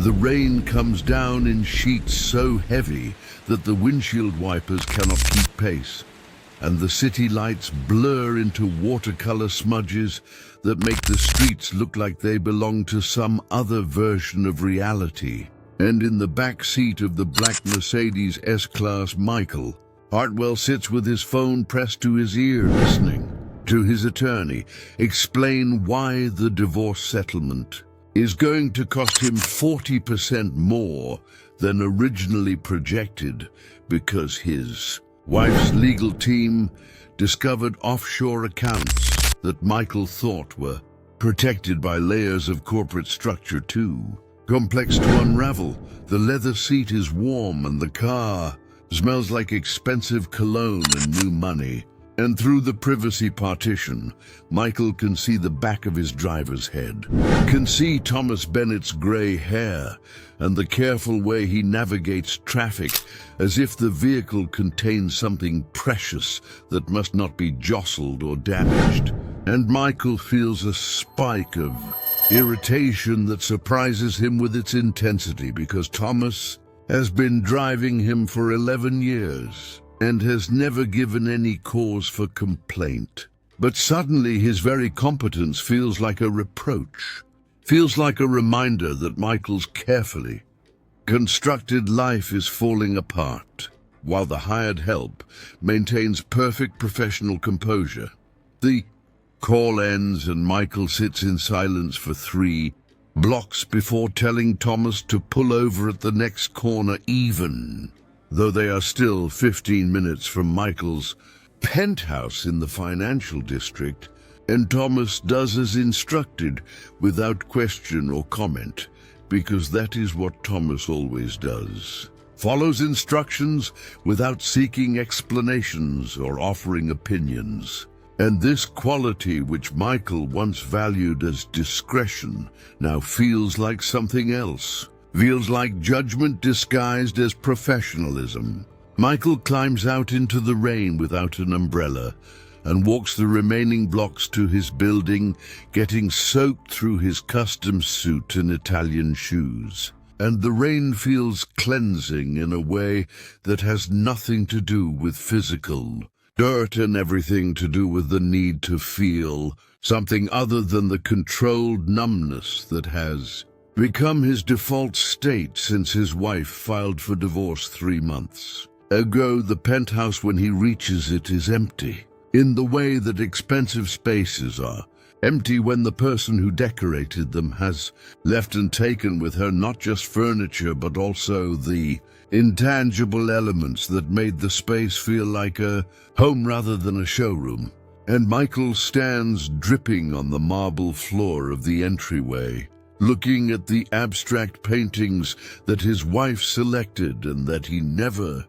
The rain comes down in sheets so heavy that the windshield wipers cannot keep pace, and the city lights blur into watercolor smudges that make the streets look like they belong to some other version of reality. And in the back seat of the black Mercedes S-Class, Michael Hartwell sits with his phone pressed to his ear, listening to his attorney explain why the divorce settlement is going to cost him 40% more than originally projected because his wife's legal team discovered offshore accounts that Michael thought were protected by layers of corporate structure too complex to unravel. The leather seat is warm and the car smells like expensive cologne and new money. And through the privacy partition, Michael can see the back of his driver's head, can see Thomas Bennett's gray hair, and the careful way he navigates traffic as if the vehicle contains something precious that must not be jostled or damaged. And Michael feels a spike of irritation that surprises him with its intensity because Thomas has been driving him for 11 years. And has never given any cause for complaint. But suddenly his very competence feels like a reproach, feels like a reminder that Michael's carefully constructed life is falling apart, while the hired help maintains perfect professional composure. The call ends and Michael sits in silence for 3 blocks before telling Thomas to pull over at the next corner, even though they are still 15 minutes from Michael's penthouse in the financial district, and Thomas does as instructed without question or comment, because that is what Thomas always does. Follows instructions without seeking explanations or offering opinions. And this quality which Michael once valued as discretion now feels like something else. Feels like judgment disguised as professionalism. Michael climbs out into the rain without an umbrella and walks the remaining blocks to his building, getting soaked through his custom suit and Italian shoes. And the rain feels cleansing in a way that has nothing to do with physical dirt and everything to do with the need to feel something other than the controlled numbness that has become his default state since his wife filed for divorce 3 months ago. The penthouse, when he reaches it, is empty, in the way that expensive spaces are. Empty when the person who decorated them has left and taken with her not just furniture but also the intangible elements that made the space feel like a home rather than a showroom. And Michael stands dripping on the marble floor of the entryway, looking at the abstract paintings that his wife selected and that he never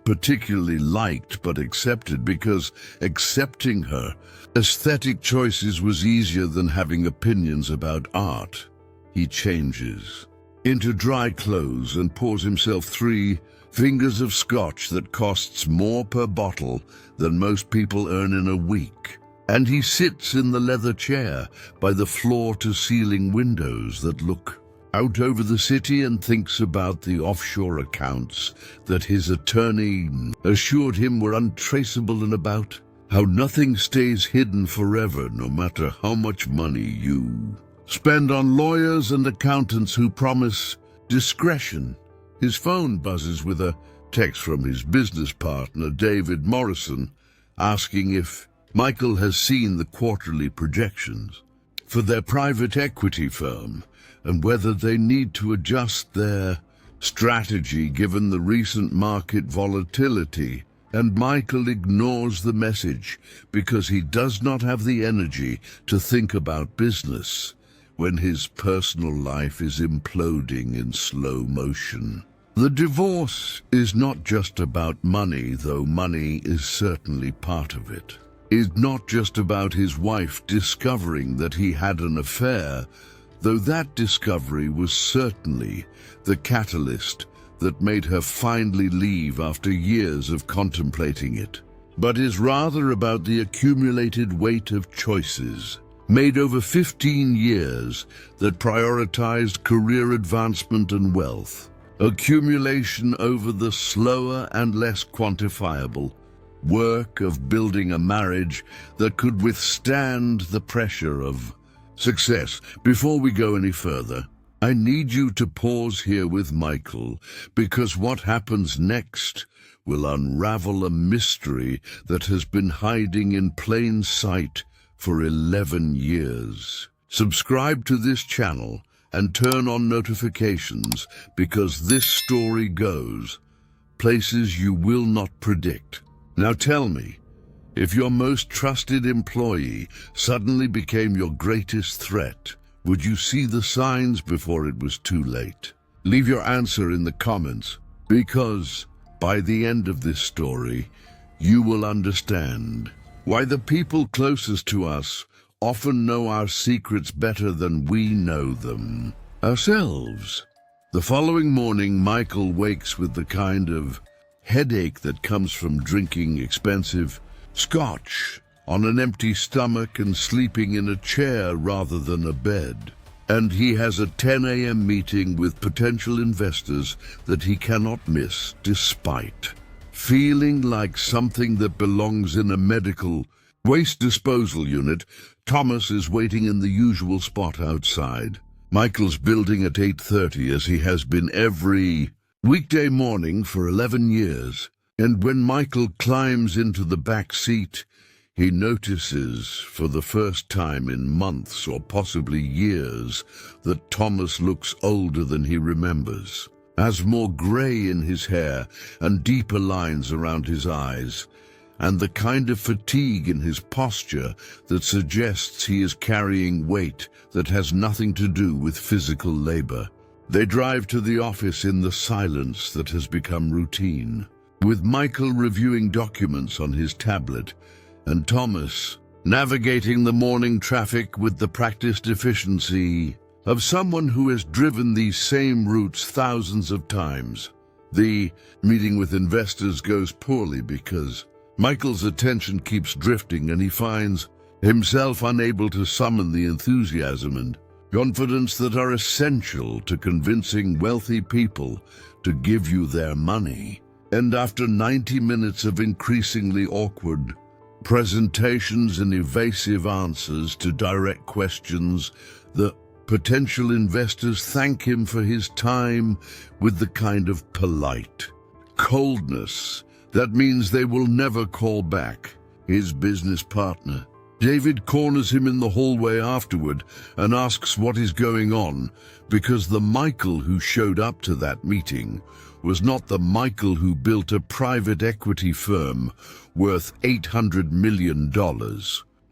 particularly liked but accepted, because accepting her aesthetic choices was easier than having opinions about art. He changes into dry clothes and pours himself 3 fingers of scotch that costs more per bottle than most people earn in a week. And he sits in the leather chair by the floor-to-ceiling windows that look out over the city and thinks about the offshore accounts that his attorney assured him were untraceable, and about how nothing stays hidden forever no matter how much money you spend on lawyers and accountants who promise discretion. His phone buzzes with a text from his business partner, David Morrison, asking if Michael has seen the quarterly projections for their private equity firm and whether they need to adjust their strategy given the recent market volatility. And Michael ignores the message because he does not have the energy to think about business when his personal life is imploding in slow motion. The divorce is not just about money, though money is certainly part of it. It's not just about his wife discovering that he had an affair, though that discovery was certainly the catalyst that made her finally leave after years of contemplating it, but is rather about the accumulated weight of choices made over 15 years that prioritized career advancement and wealth, accumulation over the slower and less quantifiable work of building a marriage that could withstand the pressure of success. Before we go any further, I need you to pause here with Michael, because what happens next will unravel a mystery that has been hiding in plain sight for 11 years. Subscribe to this channel and turn on notifications, because this story goes places you will not predict. Now tell me, if your most trusted employee suddenly became your greatest threat, would you see the signs before it was too late? Leave your answer in the comments, because by the end of this story, you will understand why the people closest to us often know our secrets better than we know them ourselves. The following morning, Michael wakes with the kind of headache that comes from drinking expensive scotch on an empty stomach and sleeping in a chair rather than a bed. And he has a 10 a.m. meeting with potential investors that he cannot miss, despite feeling like something that belongs in a medical waste disposal unit. Thomas is waiting in the usual spot outside. Michael's building at 8:30, as he has been every weekday morning for 11 years. And when Michael climbs into the back seat, he notices for the first time in months or possibly years that Thomas looks older than he remembers, has more gray in his hair and deeper lines around his eyes, and the kind of fatigue in his posture that suggests he is carrying weight that has nothing to do with physical labor. They drive to the office in the silence that has become routine, with Michael reviewing documents on his tablet and Thomas navigating the morning traffic with the practiced efficiency of someone who has driven these same routes thousands of times. The meeting with investors goes poorly because Michael's attention keeps drifting, and he finds himself unable to summon the enthusiasm and confidence that are essential to convincing wealthy people to give you their money. And after 90 minutes of increasingly awkward presentations and evasive answers to direct questions, the potential investors thank him for his time with the kind of polite coldness that means they will never call back. His business partner, David, corners him in the hallway afterward and asks what is going on, because the Michael who showed up to that meeting was not the Michael who built a private equity firm worth $800 million.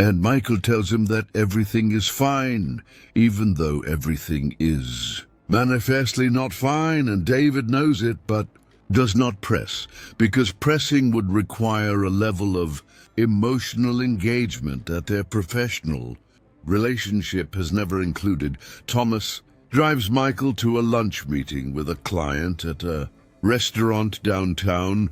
And Michael tells him that everything is fine, even though everything is manifestly not fine, and David knows it, but does not press, because pressing would require a level of emotional engagement that their professional relationship has never included. Thomas drives Michael to a lunch meeting with a client at a restaurant downtown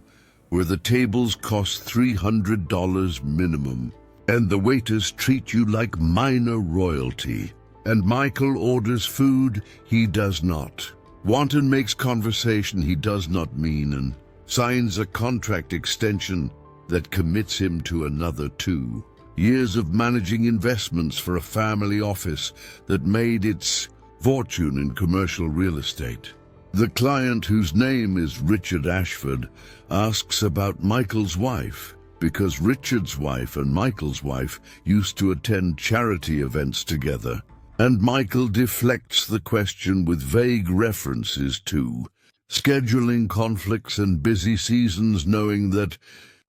where the tables cost $300 minimum, and the waiters treat you like minor royalty. And Michael orders food he does not want and makes conversation he does not mean, and signs a contract extension that commits him to another 2 years of managing investments for a family office that made its fortune in commercial real estate. The client, whose name is Richard Ashford, asks about Michael's wife, because Richard's wife and Michael's wife used to attend charity events together. And Michael deflects the question with vague references to scheduling conflicts and busy seasons, knowing that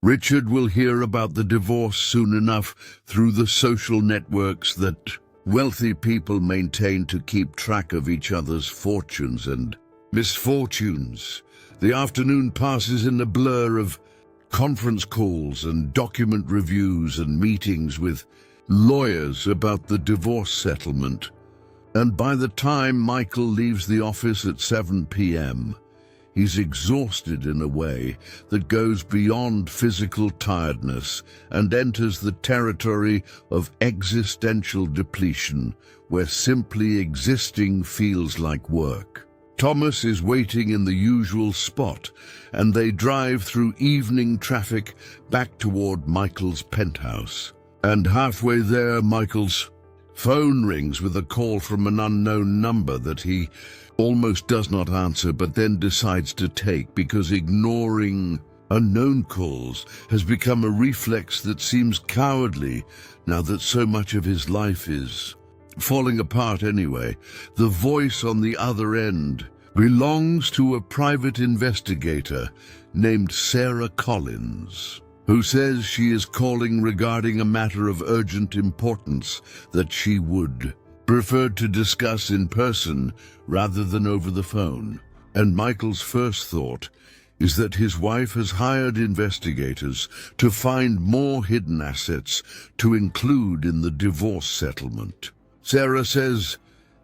Richard will hear about the divorce soon enough through the social networks that wealthy people maintain to keep track of each other's fortunes and misfortunes. The afternoon passes in a blur of conference calls and document reviews and meetings with lawyers about the divorce settlement. And by the time Michael leaves the office at 7 p.m., He's exhausted in a way that goes beyond physical tiredness and enters the territory of existential depletion, where simply existing feels like work. Thomas is waiting in the usual spot, and they drive through evening traffic back toward Michael's penthouse. And halfway there, Michael's phone rings with a call from an unknown number that he almost does not answer, but then decides to take because ignoring unknown calls has become a reflex that seems cowardly now that so much of his life is falling apart anyway. The voice on the other end belongs to a private investigator named Sarah Collins, who says she is calling regarding a matter of urgent importance that she would prefer to discuss in person rather than over the phone. And Michael's first thought is that his wife has hired investigators to find more hidden assets to include in the divorce settlement. Sarah says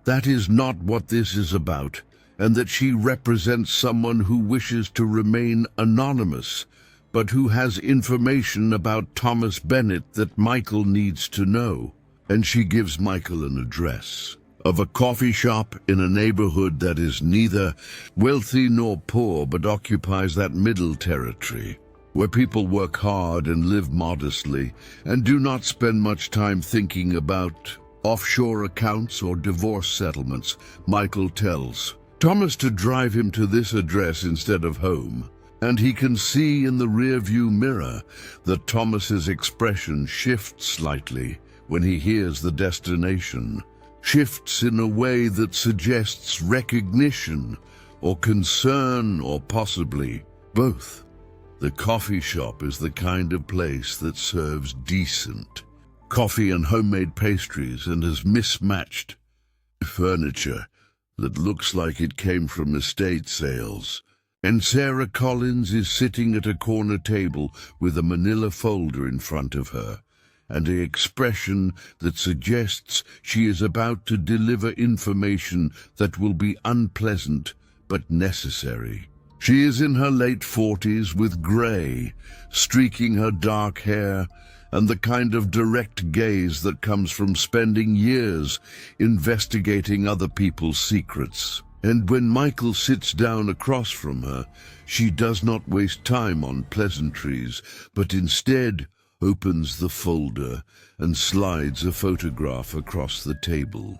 that is not what this is about, and that she represents someone who wishes to remain anonymous, but who has information about Thomas Bennett that Michael needs to know. And she gives Michael an address of a coffee shop in a neighborhood that is neither wealthy nor poor, but occupies that middle territory, where people work hard and live modestly and do not spend much time thinking about offshore accounts or divorce settlements. Michael tells Thomas to drive him to this address instead of home, and he can see in the rearview mirror that Thomas's expression shifts slightly when he hears the destination, shifts in a way that suggests recognition or concern, or possibly both. The coffee shop is the kind of place that serves decent coffee and homemade pastries and has mismatched furniture that looks like it came from estate sales. And Sarah Collins is sitting at a corner table with a manila folder in front of her, and an expression that suggests she is about to deliver information that will be unpleasant but necessary. She is in her late 40s with gray streaking her dark hair, and the kind of direct gaze that comes from spending years investigating other people's secrets. And when Michael sits down across from her, she does not waste time on pleasantries, but instead opens the folder and slides a photograph across the table.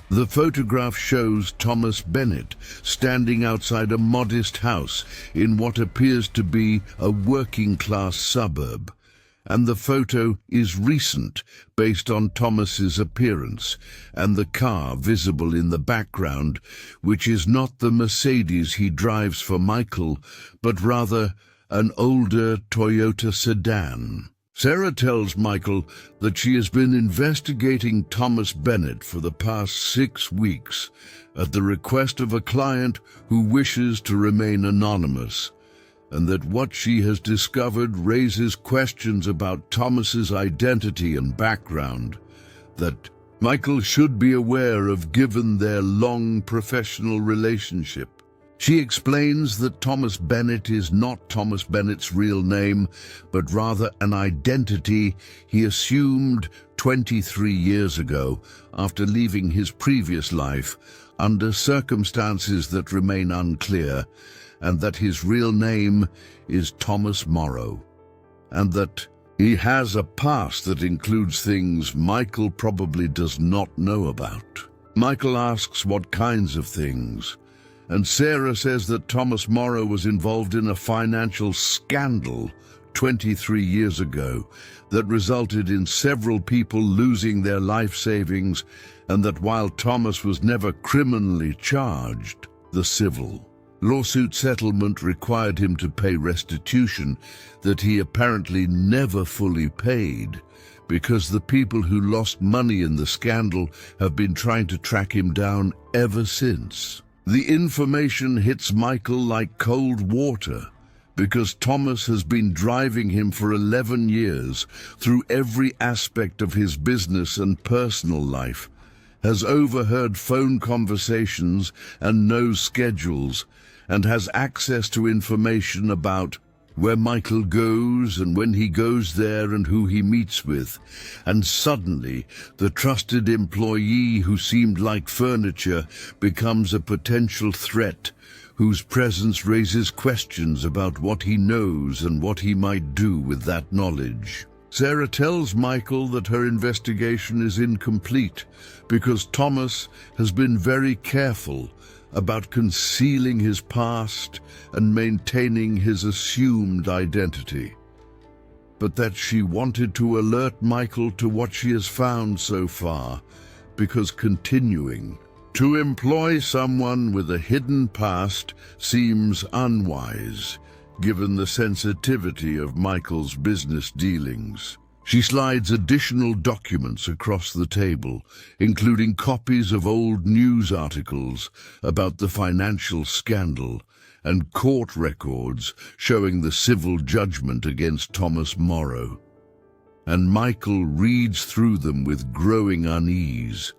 The photograph shows Thomas Bennett standing outside a modest house in what appears to be a working-class suburb, and the photo is recent based on Thomas's appearance and the car visible in the background, which is not the Mercedes he drives for Michael, but rather an older Toyota sedan. Sarah tells Michael that she has been investigating Thomas Bennett for the past 6 weeks at the request of a client who wishes to remain anonymous, and that what she has discovered raises questions about Thomas's identity and background that Michael should be aware of given their long professional relationship. She explains that Thomas Bennett is not Thomas Bennett's real name, but rather an identity he assumed 23 years ago after leaving his previous life under circumstances that remain unclear, and that his real name is Thomas Morrow, and that he has a past that includes things Michael probably does not know about. Michael asks what kinds of things, and Sarah says that Thomas Morrow was involved in a financial scandal 23 years ago that resulted in several people losing their life savings, and that while Thomas was never criminally charged, the civil lawsuit settlement required him to pay restitution that he apparently never fully paid, because the people who lost money in the scandal have been trying to track him down ever since. The information hits Michael like cold water, because Thomas has been driving him for 11 years through every aspect of his business and personal life, has overheard phone conversations and knows schedules, and has access to information about where Michael goes and when he goes there and who he meets with. And suddenly, the trusted employee who seemed like furniture becomes a potential threat, whose presence raises questions about what he knows and what he might do with that knowledge. Sarah tells Michael that her investigation is incomplete because Thomas has been very careful about concealing his past and maintaining his assumed identity, but that she wanted to alert Michael to what she has found so far, because continuing to employ someone with a hidden past seems unwise, given the sensitivity of Michael's business dealings. She slides additional documents across the table, including copies of old news articles about the financial scandal and court records showing the civil judgment against Thomas Morrow. And Michael reads through them with growing unease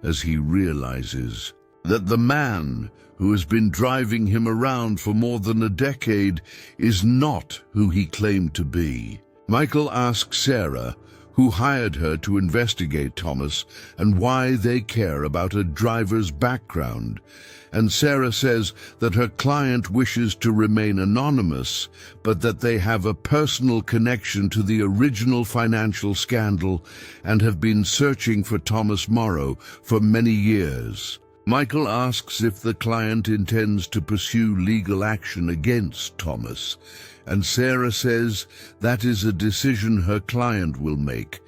as he realizes that the man who has been driving him around for more than a decade is not who he claimed to be. Michael asks Sarah who hired her to investigate Thomas and why they care about a driver's background, and Sarah says that her client wishes to remain anonymous, but that they have a personal connection to the original financial scandal and have been searching for Thomas Morrow for many years. Michael asks if the client intends to pursue legal action against Thomas, and Sarah says that is a decision her client will make,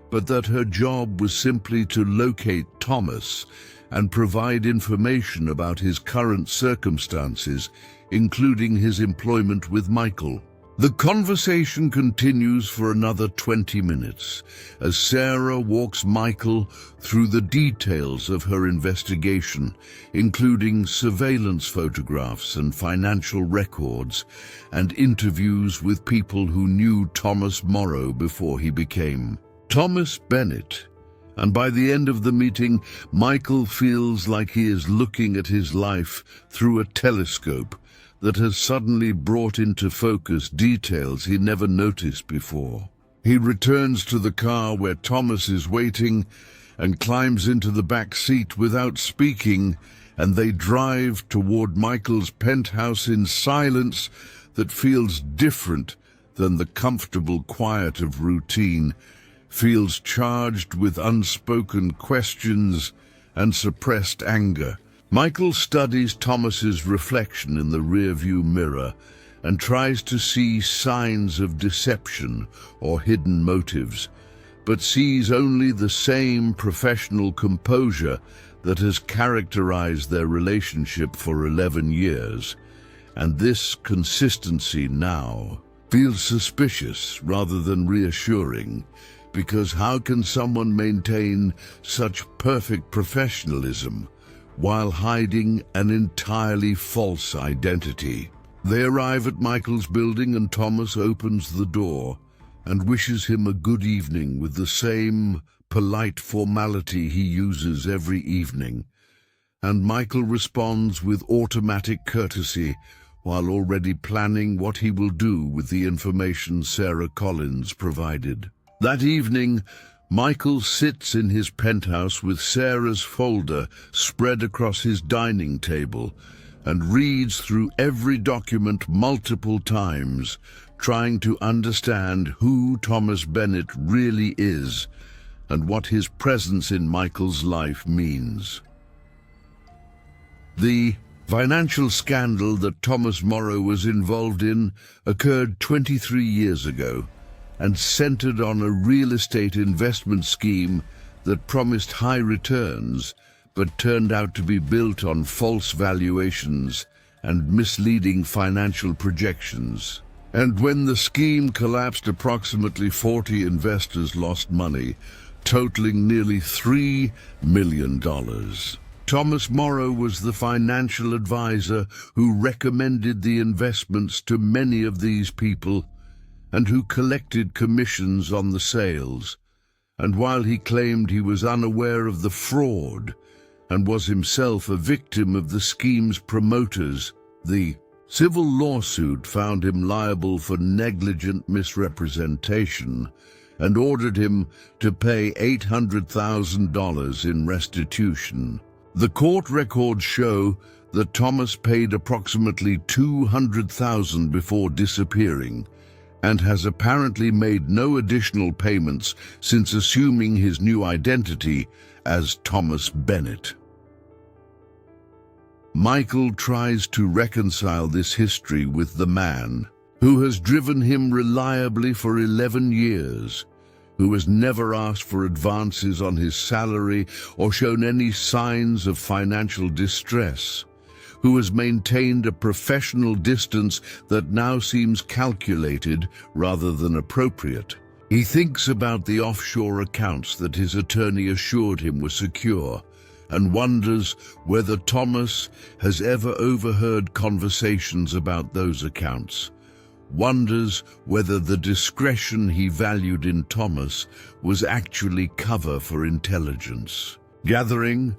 but that her job was simply to locate Thomas and provide information about his current circumstances, including his employment with Michael. The conversation continues for another 20 minutes as Sarah walks Michael through the details of her investigation, including surveillance photographs and financial records, and interviews with people who knew Thomas Morrow before he became Thomas Bennett. And by the end of the meeting, Michael feels like he is looking at his life through a telescope that has suddenly brought into focus details he never noticed before. He returns to the car where Thomas is waiting and climbs into the back seat without speaking, and they drive toward Michael's penthouse in silence that feels different than the comfortable quiet of routine, feels charged with unspoken questions and suppressed anger. Michael studies Thomas's reflection in the rearview mirror and tries to see signs of deception or hidden motives, but sees only the same professional composure that has characterized their relationship for 11 years. And this consistency now feels suspicious rather than reassuring, because how can someone maintain such perfect professionalism while hiding an entirely false identity? They arrive at Michael's building and Thomas opens the door and wishes him a good evening with the same polite formality he uses every evening. And Michael responds with automatic courtesy while already planning what he will do with the information Sarah Collins provided. That evening, Michael sits in his penthouse with Sarah's folder spread across his dining table and reads through every document multiple times, trying to understand who Thomas Bennett really is and what his presence in Michael's life means. The financial scandal that Thomas Morrow was involved in occurred 23 years ago and centered on a real estate investment scheme that promised high returns but turned out to be built on false valuations and misleading financial projections. And when the scheme collapsed, approximately 40 investors lost money, totaling nearly $3 million. Thomas Morrow was the financial advisor who recommended the investments to many of these people and who collected commissions on the sales. And while he claimed he was unaware of the fraud and was himself a victim of the scheme's promoters, the civil lawsuit found him liable for negligent misrepresentation and ordered him to pay $800,000 in restitution. The court records show that Thomas paid approximately $200,000 before disappearing and has apparently made no additional payments since assuming his new identity as Thomas Bennett. Michael tries to reconcile this history with the man who has driven him reliably for 11 years, who has never asked for advances on his salary or shown any signs of financial distress, who has maintained a professional distance that now seems calculated rather than appropriate. He thinks about the offshore accounts that his attorney assured him were secure, and wonders whether Thomas has ever overheard conversations about those accounts. Wonders whether the discretion he valued in Thomas was actually cover for intelligence gathering.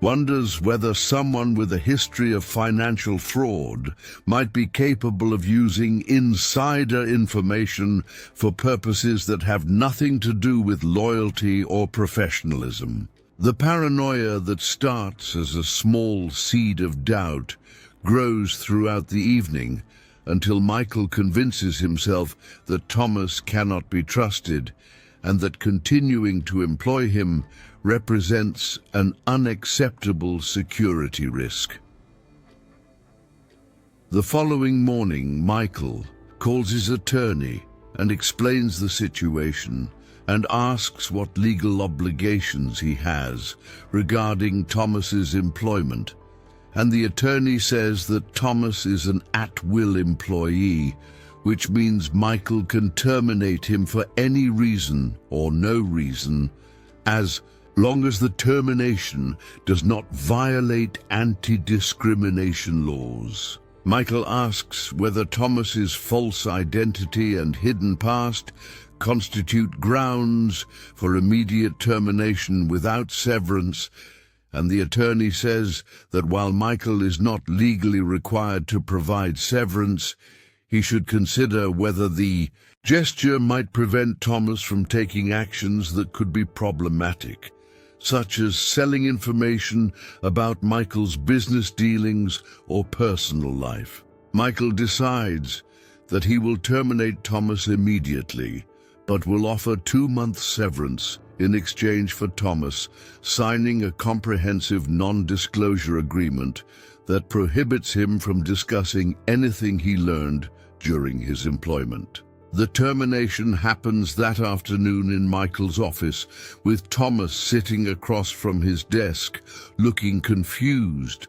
Wonders whether someone with a history of financial fraud might be capable of using insider information for purposes that have nothing to do with loyalty or professionalism. The paranoia that starts as a small seed of doubt grows throughout the evening until Michael convinces himself that Thomas cannot be trusted and that continuing to employ him represents an unacceptable security risk. The following morning, Michael calls his attorney and explains the situation and asks what legal obligations he has regarding Thomas's employment. And the attorney says that Thomas is an at-will employee, which means Michael can terminate him for any reason or no reason, as long as the termination does not violate anti-discrimination laws. Michael asks whether Thomas's false identity and hidden past constitute grounds for immediate termination without severance, and the attorney says that while Michael is not legally required to provide severance, he should consider whether the gesture might prevent Thomas from taking actions that could be problematic, such as selling information about Michael's business dealings or personal life. Michael decides that he will terminate Thomas immediately, but will offer 2-month severance in exchange for Thomas signing a comprehensive non-disclosure agreement that prohibits him from discussing anything he learned during his employment. The termination happens that afternoon in Michael's office, with Thomas sitting across from his desk, looking confused,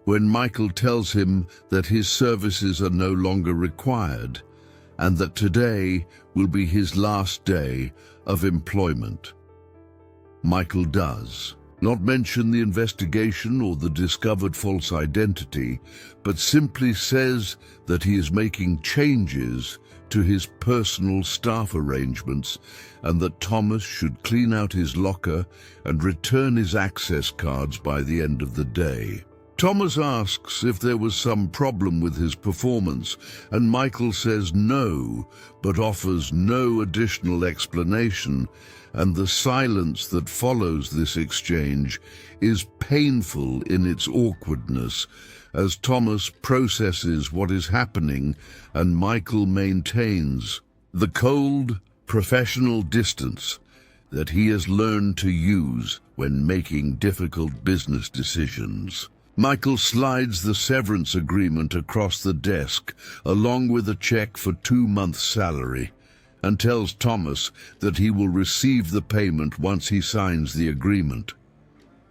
when Michael tells him that his services are no longer required, and that today will be his last day of employment. Michael does not mention the investigation or the discovered false identity, but simply says that he is making changes to his personal staff arrangements and that Thomas should clean out his locker and return his access cards by the end of the day. Thomas asks if there was some problem with his performance, and Michael says no, but offers no additional explanation, and the silence that follows this exchange is painful in its awkwardness as Thomas processes what is happening and Michael maintains the cold, professional distance that he has learned to use when making difficult business decisions. Michael slides the severance agreement across the desk, along with a check for 2 months' salary, and tells Thomas that he will receive the payment once he signs the agreement.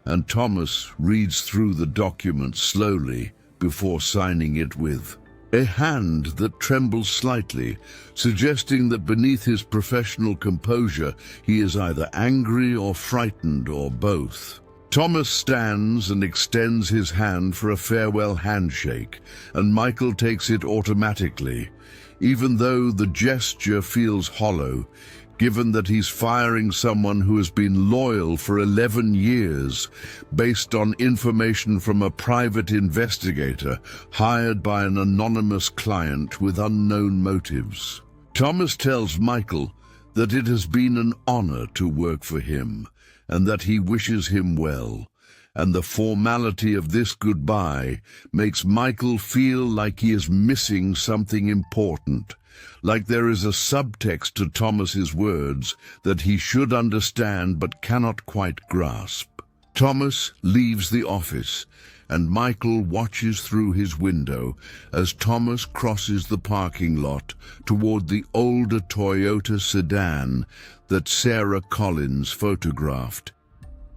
And Thomas reads through the document slowly before signing it with a hand that trembles slightly, suggesting that beneath his professional composure he is either angry or frightened or both. Thomas stands and extends his hand for a farewell handshake, and Michael takes it automatically, even though the gesture feels hollow, given that he's firing someone who has been loyal for 11 years, based on information from a private investigator hired by an anonymous client with unknown motives. Thomas tells Michael that it has been an honor to work for him, and that he wishes him well, and the formality of this goodbye makes Michael feel like he is missing something important, like there is a subtext to Thomas's words that he should understand but cannot quite grasp. Thomas leaves the office, and Michael watches through his window as Thomas crosses the parking lot toward the older Toyota sedan that Sarah Collins photographed.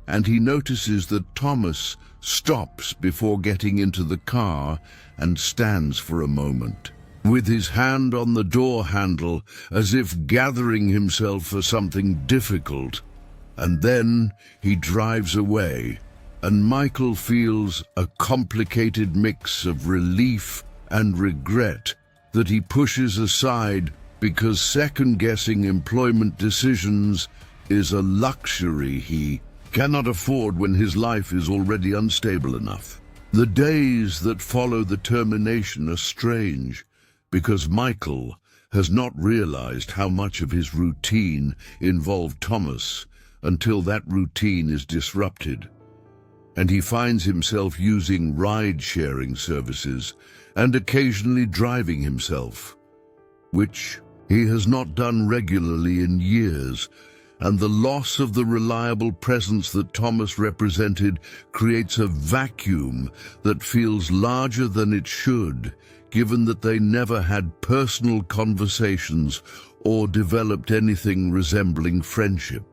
And he notices that Thomas stops before getting into the car and stands for a moment, with his hand on the door handle as if gathering himself for something difficult. And then he drives away, and Michael feels a complicated mix of relief and regret that he pushes aside because second-guessing employment decisions is a luxury he cannot afford when his life is already unstable enough. The days that follow the termination are strange, because Michael has not realized how much of his routine involved Thomas until that routine is disrupted, and he finds himself using ride-sharing services and occasionally driving himself, which he has not done regularly in years, and the loss of the reliable presence that Thomas represented creates a vacuum that feels larger than it should, given that they never had personal conversations or developed anything resembling friendship.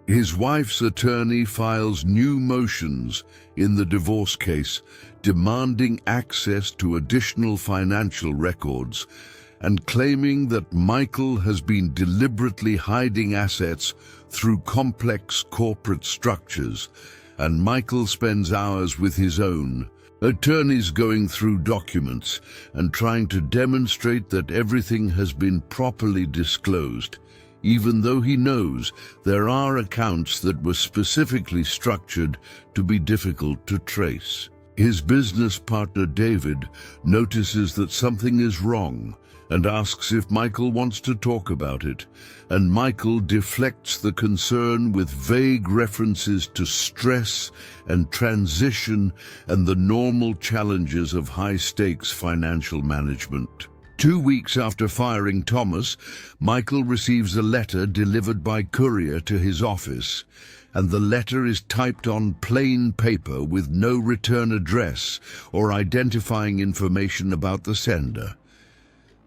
His wife's attorney files new motions in the divorce case, demanding access to additional financial records and claiming that Michael has been deliberately hiding assets through complex corporate structures, and Michael spends hours with his own attorneys going through documents and trying to demonstrate that everything has been properly disclosed, even though he knows there are accounts that were specifically structured to be difficult to trace. His business partner David notices that something is wrong and asks if Michael wants to talk about it, and Michael deflects the concern with vague references to stress and transition and the normal challenges of high-stakes financial management. 2 weeks after firing Thomas, Michael receives a letter delivered by courier to his office, and the letter is typed on plain paper with no return address or identifying information about the sender.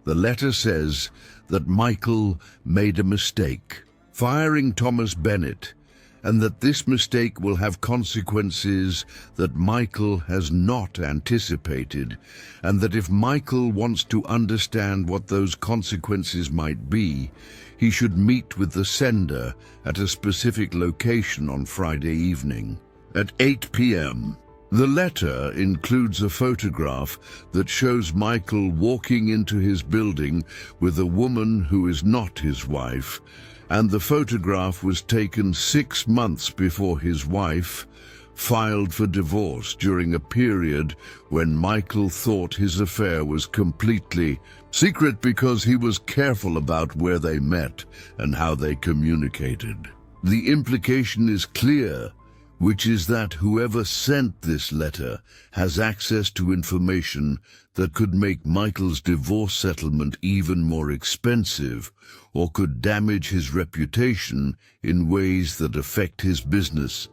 The letter says that Michael made a mistake, firing Thomas Bennett, and that this mistake will have consequences that Michael has not anticipated, and that if Michael wants to understand what those consequences might be, he should meet with the sender at a specific location on Friday evening at 8 p.m. The letter includes a photograph that shows Michael walking into his building with a woman who is not his wife, and the photograph was taken 6 months before his wife filed for divorce during a period when Michael thought his affair was completely secret because he was careful about where they met and how they communicated. The implication is clear, which is that whoever sent this letter has access to information that could make Michael's divorce settlement even more expensive, or could damage his reputation in ways that affect his business,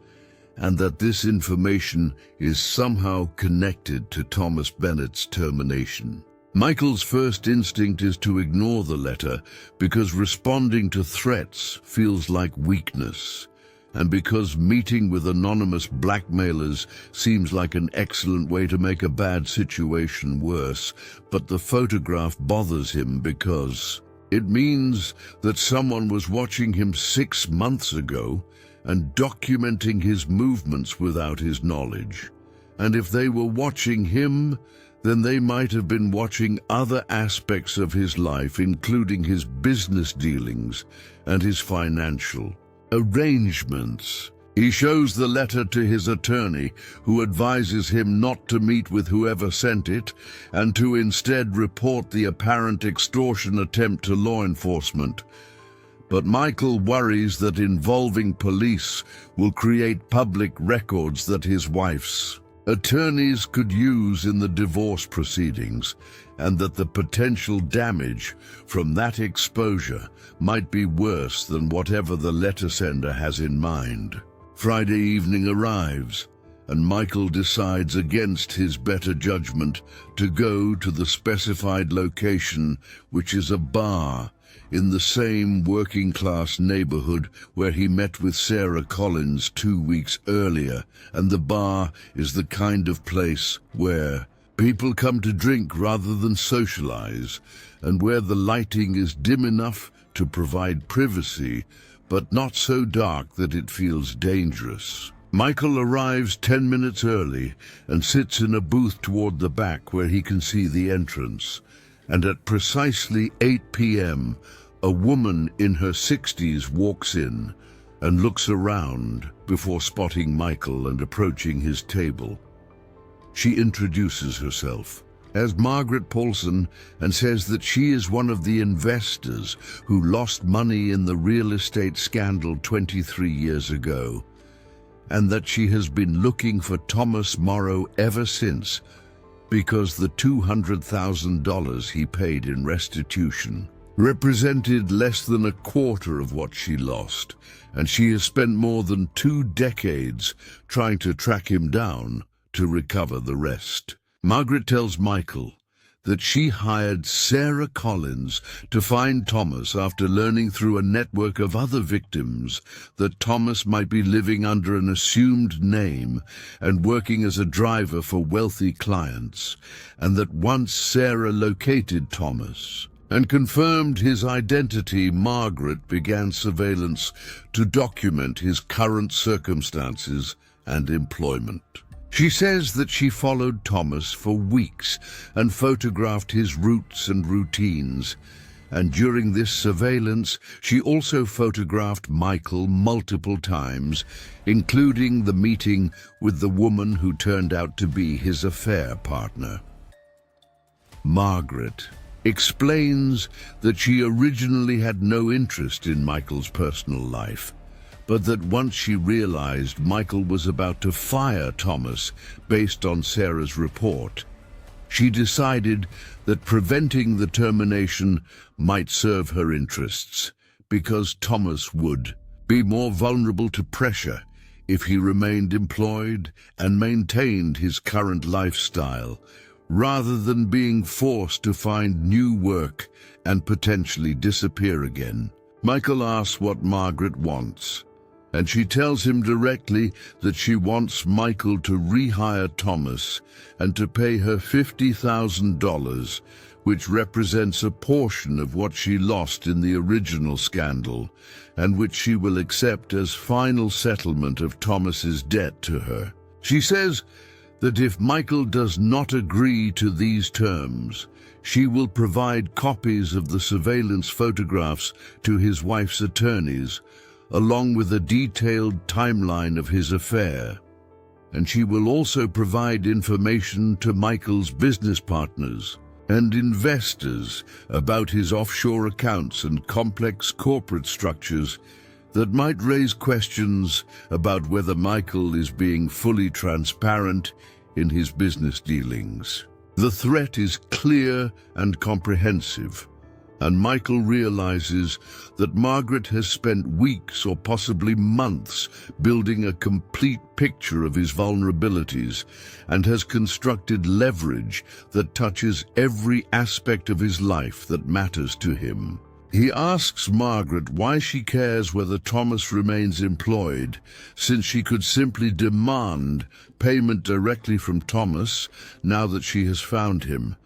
and that this information is somehow connected to Thomas Bennett's termination. Michael's first instinct is to ignore the letter because responding to threats feels like weakness, and because meeting with anonymous blackmailers seems like an excellent way to make a bad situation worse. But the photograph bothers him because it means that someone was watching him 6 months ago, and documenting his movements without his knowledge. And if they were watching him, then they might have been watching other aspects of his life, including his business dealings and his financial arrangements. He shows the letter to his attorney, who advises him not to meet with whoever sent it and to instead report the apparent extortion attempt to law enforcement. But Michael worries that involving police will create public records that his wife's attorneys could use in the divorce proceedings, and that the potential damage from that exposure might be worse than whatever the letter sender has in mind. Friday evening arrives, and Michael decides against his better judgment to go to the specified location, which is a bar in the same working-class neighborhood where he met with Sarah Collins 2 weeks earlier, and the bar is the kind of place where people come to drink rather than socialize, and where the lighting is dim enough to provide privacy, but not so dark that it feels dangerous. Michael arrives 10 minutes early and sits in a booth toward the back where he can see the entrance. And at precisely 8 p.m., a woman in her 60s walks in and looks around before spotting Michael and approaching his table. She introduces herself as Margaret Paulson and says that she is one of the investors who lost money in the real estate scandal 23 years ago, and that she has been looking for Thomas Morrow ever since because the $200,000 he paid in restitution represented less than a quarter of what she lost, and she has spent more than 2 decades trying to track him down to recover the rest. Margaret tells Michael that she hired Sarah Collins to find Thomas after learning through a network of other victims that Thomas might be living under an assumed name and working as a driver for wealthy clients, and that once Sarah located Thomas and confirmed his identity, Margaret began surveillance to document his current circumstances and employment. She says that she followed Thomas for weeks and photographed his routes and routines. And during this surveillance, she also photographed Michael multiple times, including the meeting with the woman who turned out to be his affair partner. Margaret explains that she originally had no interest in Michael's personal life, but that once she realized Michael was about to fire Thomas based on Sarah's report, she decided that preventing the termination might serve her interests, because Thomas would be more vulnerable to pressure if he remained employed and maintained his current lifestyle, rather than being forced to find new work and potentially disappear again. Michael asks what Margaret wants, and she tells him directly that she wants Michael to rehire Thomas and to pay her $50,000, which represents a portion of what she lost in the original scandal, and which she will accept as final settlement of Thomas's debt to her. She says that if Michael does not agree to these terms, she will provide copies of the surveillance photographs to his wife's attorneys, along with a detailed timeline of his affair. And she will also provide information to Michael's business partners and investors about his offshore accounts and complex corporate structures that might raise questions about whether Michael is being fully transparent in his business dealings. The threat is clear and comprehensive, and Michael realizes that Margaret has spent weeks or possibly months building a complete picture of his vulnerabilities and has constructed leverage that touches every aspect of his life that matters to him. He asks Margaret why she cares whether Thomas remains employed, since she could simply demand payment directly from Thomas now that she has found him.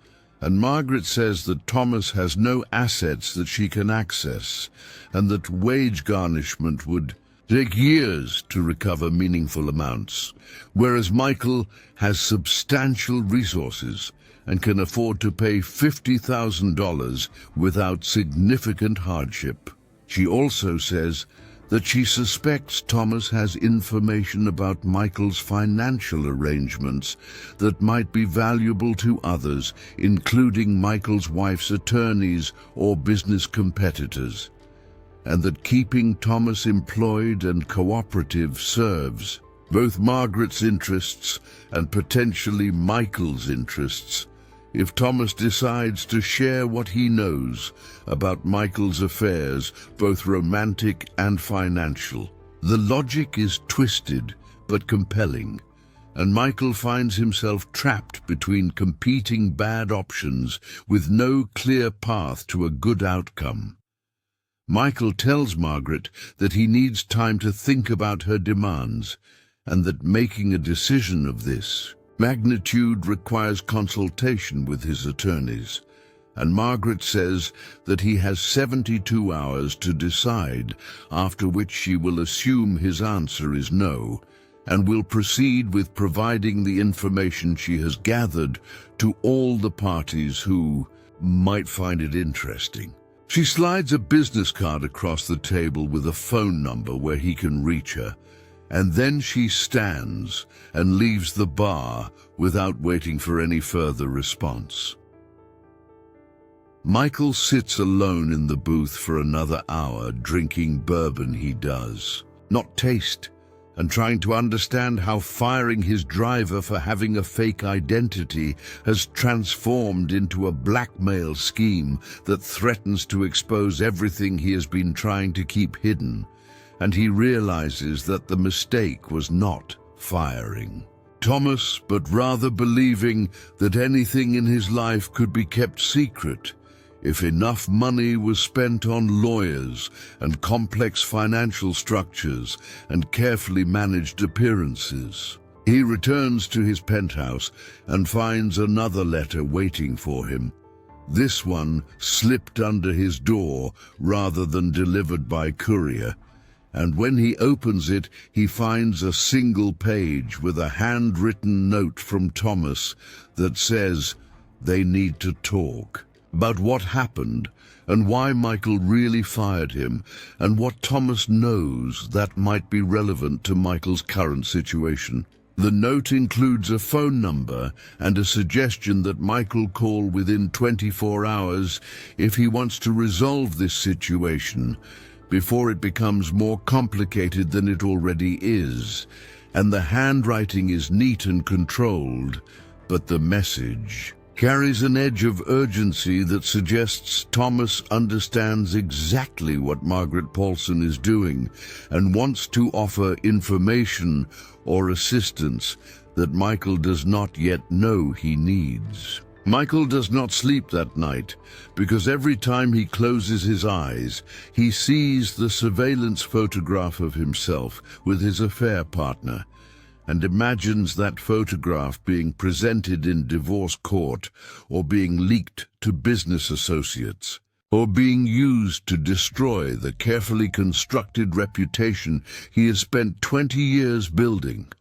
And Margaret says that Thomas has no assets that she can access, and that wage garnishment would take years to recover meaningful amounts, whereas Michael has substantial resources and can afford to pay $50,000 without significant hardship. She also says that she suspects Thomas has information about Michael's financial arrangements that might be valuable to others, including Michael's wife's attorneys or business competitors, and that keeping Thomas employed and cooperative serves both Margaret's interests and potentially Michael's interests if Thomas decides to share what he knows about Michael's affairs, both romantic and financial. The logic is twisted but compelling, and Michael finds himself trapped between competing bad options with no clear path to a good outcome. Michael tells Margaret that he needs time to think about her demands, and that making a decision of this magnitude requires consultation with his attorneys, and Margaret says that he has 72 hours to decide, after which she will assume his answer is no, and will proceed with providing the information she has gathered to all the parties who might find it interesting. She slides a business card across the table with a phone number where he can reach her, and then she stands and leaves the bar without waiting for any further response. Michael sits alone in the booth for another hour, drinking bourbon he does not taste, and trying to understand how firing his driver for having a fake identity has transformed into a blackmail scheme that threatens to expose everything he has been trying to keep hidden. And he realizes that the mistake was not firing Thomas, but rather believing that anything in his life could be kept secret if enough money was spent on lawyers and complex financial structures and carefully managed appearances. He returns to his penthouse and finds another letter waiting for him. This one slipped under his door rather than delivered by courier, and when he opens it, he finds a single page with a handwritten note from Thomas that says they need to talk about what happened and why Michael really fired him, and what Thomas knows that might be relevant to Michael's current situation. The note includes a phone number and a suggestion that Michael call within 24 hours if he wants to resolve this situation before it becomes more complicated than it already is. And the handwriting is neat and controlled, but the message carries an edge of urgency that suggests Thomas understands exactly what Margaret Paulson is doing and wants to offer information or assistance that Michael does not yet know he needs. Michael does not sleep that night because every time he closes his eyes, he sees the surveillance photograph of himself with his affair partner and imagines that photograph being presented in divorce court, or being leaked to business associates, or being used to destroy the carefully constructed reputation he has spent 20 years building.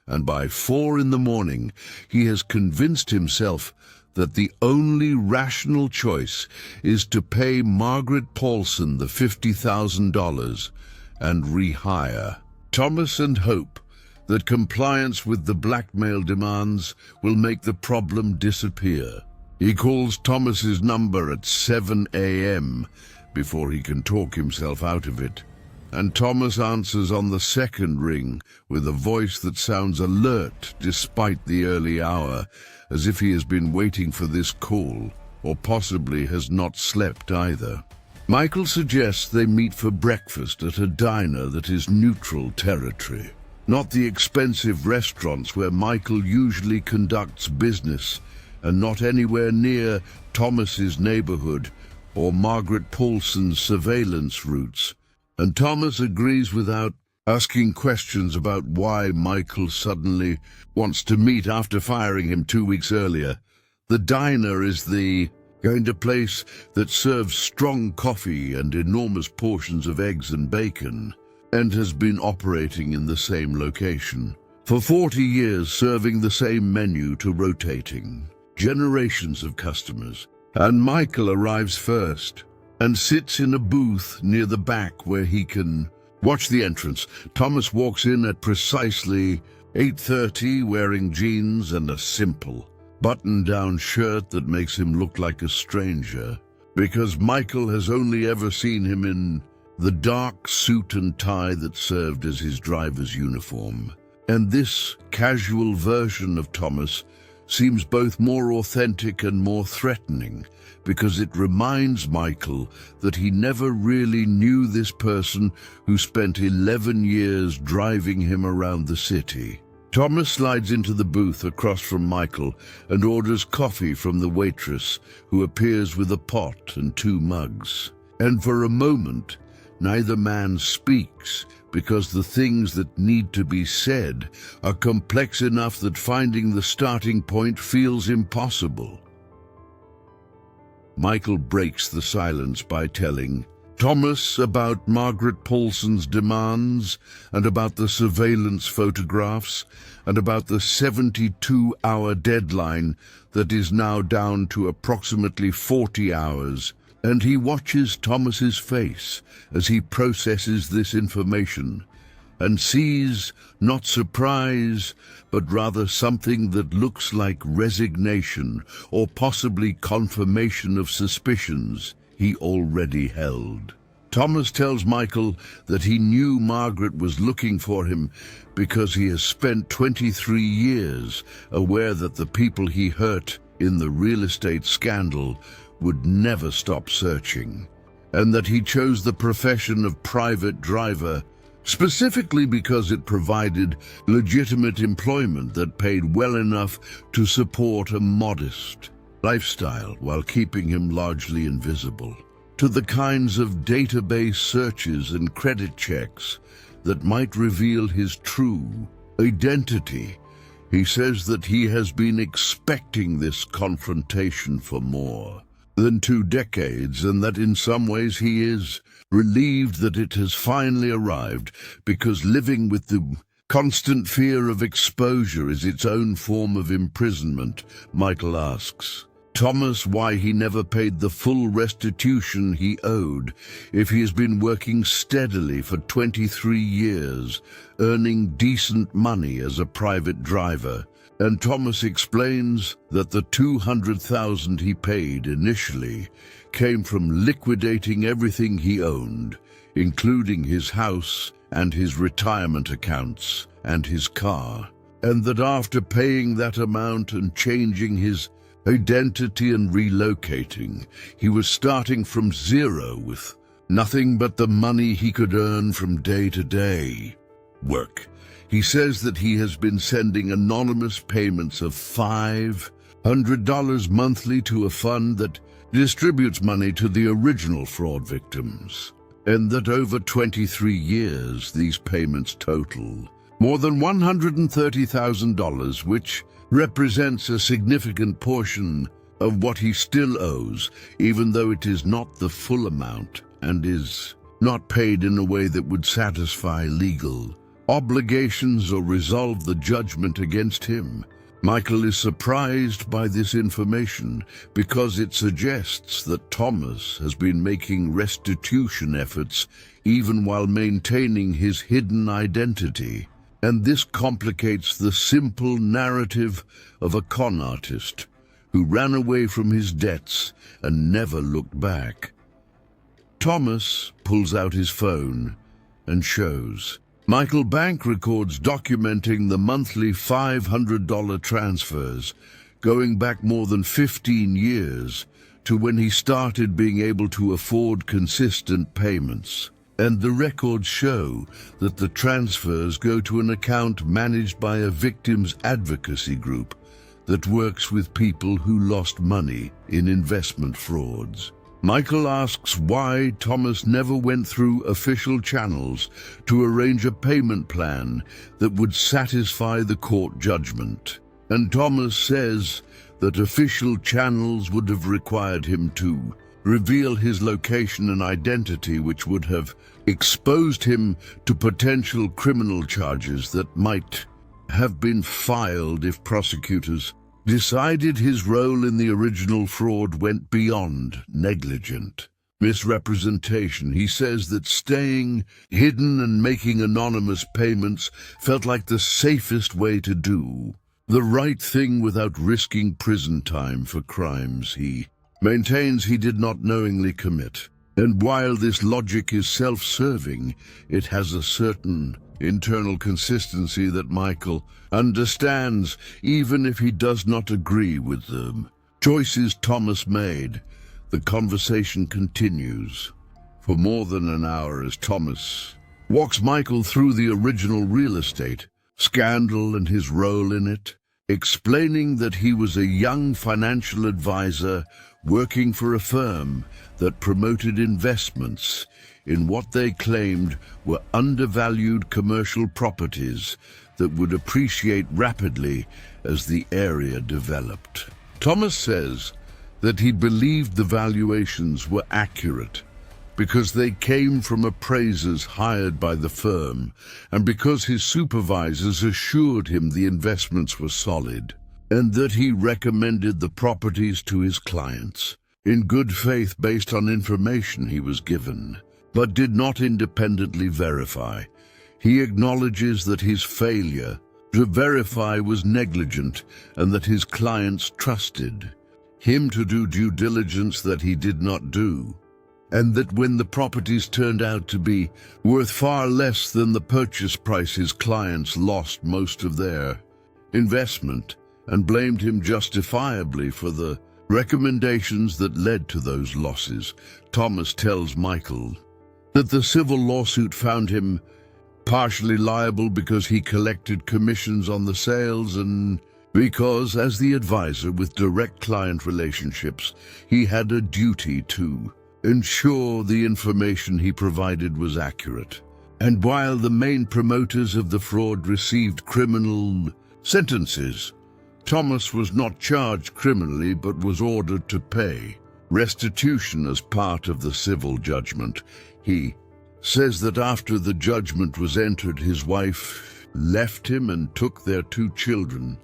And by 4 in the morning, he has convinced himself that the only rational choice is to pay Margaret Paulson the $50,000 and rehire Thomas, and hope that compliance with the blackmail demands will make the problem disappear. He calls Thomas's number at 7 a.m. before he can talk himself out of it, and Thomas answers on the second ring with a voice that sounds alert despite the early hour, as if he has been waiting for this call, or possibly has not slept either. Michael suggests they meet for breakfast at a diner that is neutral territory, not the expensive restaurants where Michael usually conducts business, and not anywhere near Thomas's neighborhood or Margaret Paulson's surveillance routes. And Thomas agrees without asking questions about why Michael suddenly wants to meet after firing him 2 weeks earlier. The diner is the kind of place that serves strong coffee and enormous portions of eggs and bacon. and has been operating in the same location. For 40 years, serving the same menu to rotating generations of customers. And Michael arrives first and sits in a booth near the back where he can watch the entrance. Thomas walks in at precisely 8:30 wearing jeans and a simple button-down shirt that makes him look like a stranger, because Michael has only ever seen him in the dark suit and tie that served as his driver's uniform. And this casual version of Thomas seems both more authentic and more threatening, because it reminds Michael that he never really knew this person who spent 11 years driving him around the city. Thomas slides into the booth across from Michael and orders coffee from the waitress, who appears with a pot and 2 mugs. And for a moment, neither man speaks, because the things that need to be said are complex enough that finding the starting point feels impossible. Michael breaks the silence by telling Thomas about Margaret Paulson's demands, and about the surveillance photographs, and about the 72-hour deadline that is now down to approximately 40 hours. And he watches Thomas's face as he processes this information, and sees not surprise, but rather something that looks like resignation, or possibly confirmation of suspicions he already held. Thomas tells Michael that he knew Margaret was looking for him because he has spent 23 years aware that the people he hurt in the real estate scandal would never stop searching, and that he chose the profession of private driver specifically because it provided legitimate employment that paid well enough to support a modest lifestyle while keeping him largely invisible to the kinds of database searches and credit checks that might reveal his true identity. He says that he has been expecting this confrontation for more than 2 decades, and that in some ways he is relieved that it has finally arrived, because living with the constant fear of exposure is its own form of imprisonment. Michael asks Thomas why he never paid the full restitution he owed, if he has been working steadily for 23 years, earning decent money as a private driver. And Thomas explains that the $200,000 he paid initially came from liquidating everything he owned, including his house and his retirement accounts and his car, and that after paying that amount and changing his identity and relocating, he was starting from zero with nothing but the money he could earn from day-to-day work. He says that he has been sending anonymous payments of $500 monthly to a fund that distributes money to the original fraud victims, and that over 23 years these payments total more than $130,000, which represents a significant portion of what he still owes, even though it is not the full amount and is not paid in a way that would satisfy legal obligations or resolve the judgment against him. Michael is surprised by this information because it suggests that Thomas has been making restitution efforts even while maintaining his hidden identity. And this complicates the simple narrative of a con artist who ran away from his debts and never looked back. Thomas pulls out his phone and shows Michael bank records documenting the monthly $500 transfers going back more than 15 years to when he started being able to afford consistent payments. And the records show that the transfers go to an account managed by a victims advocacy group that works with people who lost money in investment frauds. Michael asks why Thomas never went through official channels to arrange a payment plan that would satisfy the court judgment. And Thomas says that official channels would have required him to reveal his location and identity, which would have exposed him to potential criminal charges that might have been filed if prosecutors decided his role in the original fraud went beyond negligent misrepresentation. He says that staying hidden and making anonymous payments felt like the safest way to do the right thing without risking prison time for crimes he maintains he did not knowingly commit. And while this logic is self-serving, it has a certain internal consistency that Michael understands, even if he does not agree with the choices Thomas made. The conversation continues for more than an hour as Thomas walks Michael through the original real estate scandal and his role in it, explaining that he was a young financial advisor working for a firm that promoted investments in what they claimed were undervalued commercial properties that would appreciate rapidly as the area developed. Thomas says that he believed the valuations were accurate because they came from appraisers hired by the firm and because his supervisors assured him the investments were solid, and that he recommended the properties to his clients in good faith based on information he was given, but did not independently verify. He acknowledges that his failure to verify was negligent and that his clients trusted him to do due diligence that he did not do, and that when the properties turned out to be worth far less than the purchase price, his clients lost most of their investment and blamed him justifiably for the recommendations that led to those losses. Thomas tells Michael that the civil lawsuit found him partially liable because he collected commissions on the sales and because, as the advisor with direct client relationships, he had a duty to ensure the information he provided was accurate. And while the main promoters of the fraud received criminal sentences, Thomas was not charged criminally but was ordered to pay restitution as part of the civil judgment. He says that after the judgment was entered, his wife left him and took their 2 children,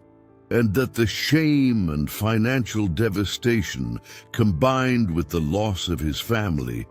and that the shame and financial devastation combined with the loss of his family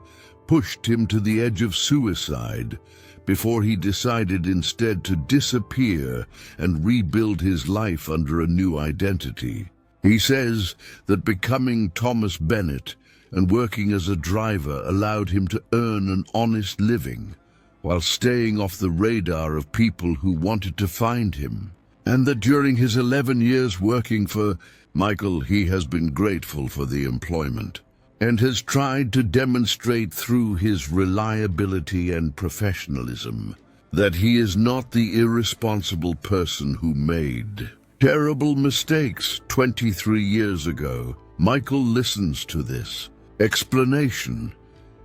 pushed him to the edge of suicide before he decided instead to disappear and rebuild his life under a new identity. He says that becoming Thomas Bennett and working as a driver allowed him to earn an honest living while staying off the radar of people who wanted to find him, and that during his 11 years working for Michael, he has been grateful for the employment and has tried to demonstrate through his reliability and professionalism that he is not the irresponsible person who made terrible mistakes 23 years ago. Michael listens to this explanation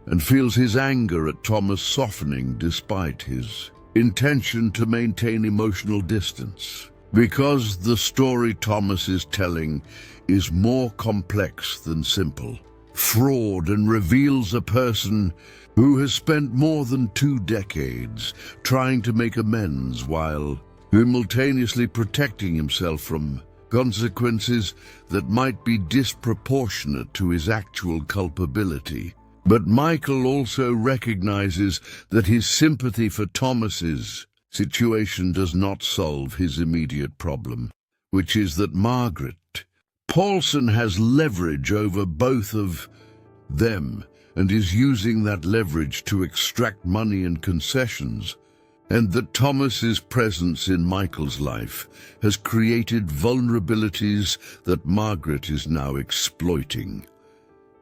and feels his anger at Thomas softening despite his intention to maintain emotional distance, because the story Thomas is telling is more complex than simple fraud and reveals a person who has spent more than 2 decades trying to make amends while simultaneously protecting himself from consequences that might be disproportionate to his actual culpability. But Michael also recognizes that his sympathy for Thomas's situation does not solve his immediate problem, which is that Margaret Paulson has leverage over both of them and is using that leverage to extract money and concessions, and that Thomas's presence in Michael's life has created vulnerabilities that Margaret is now exploiting.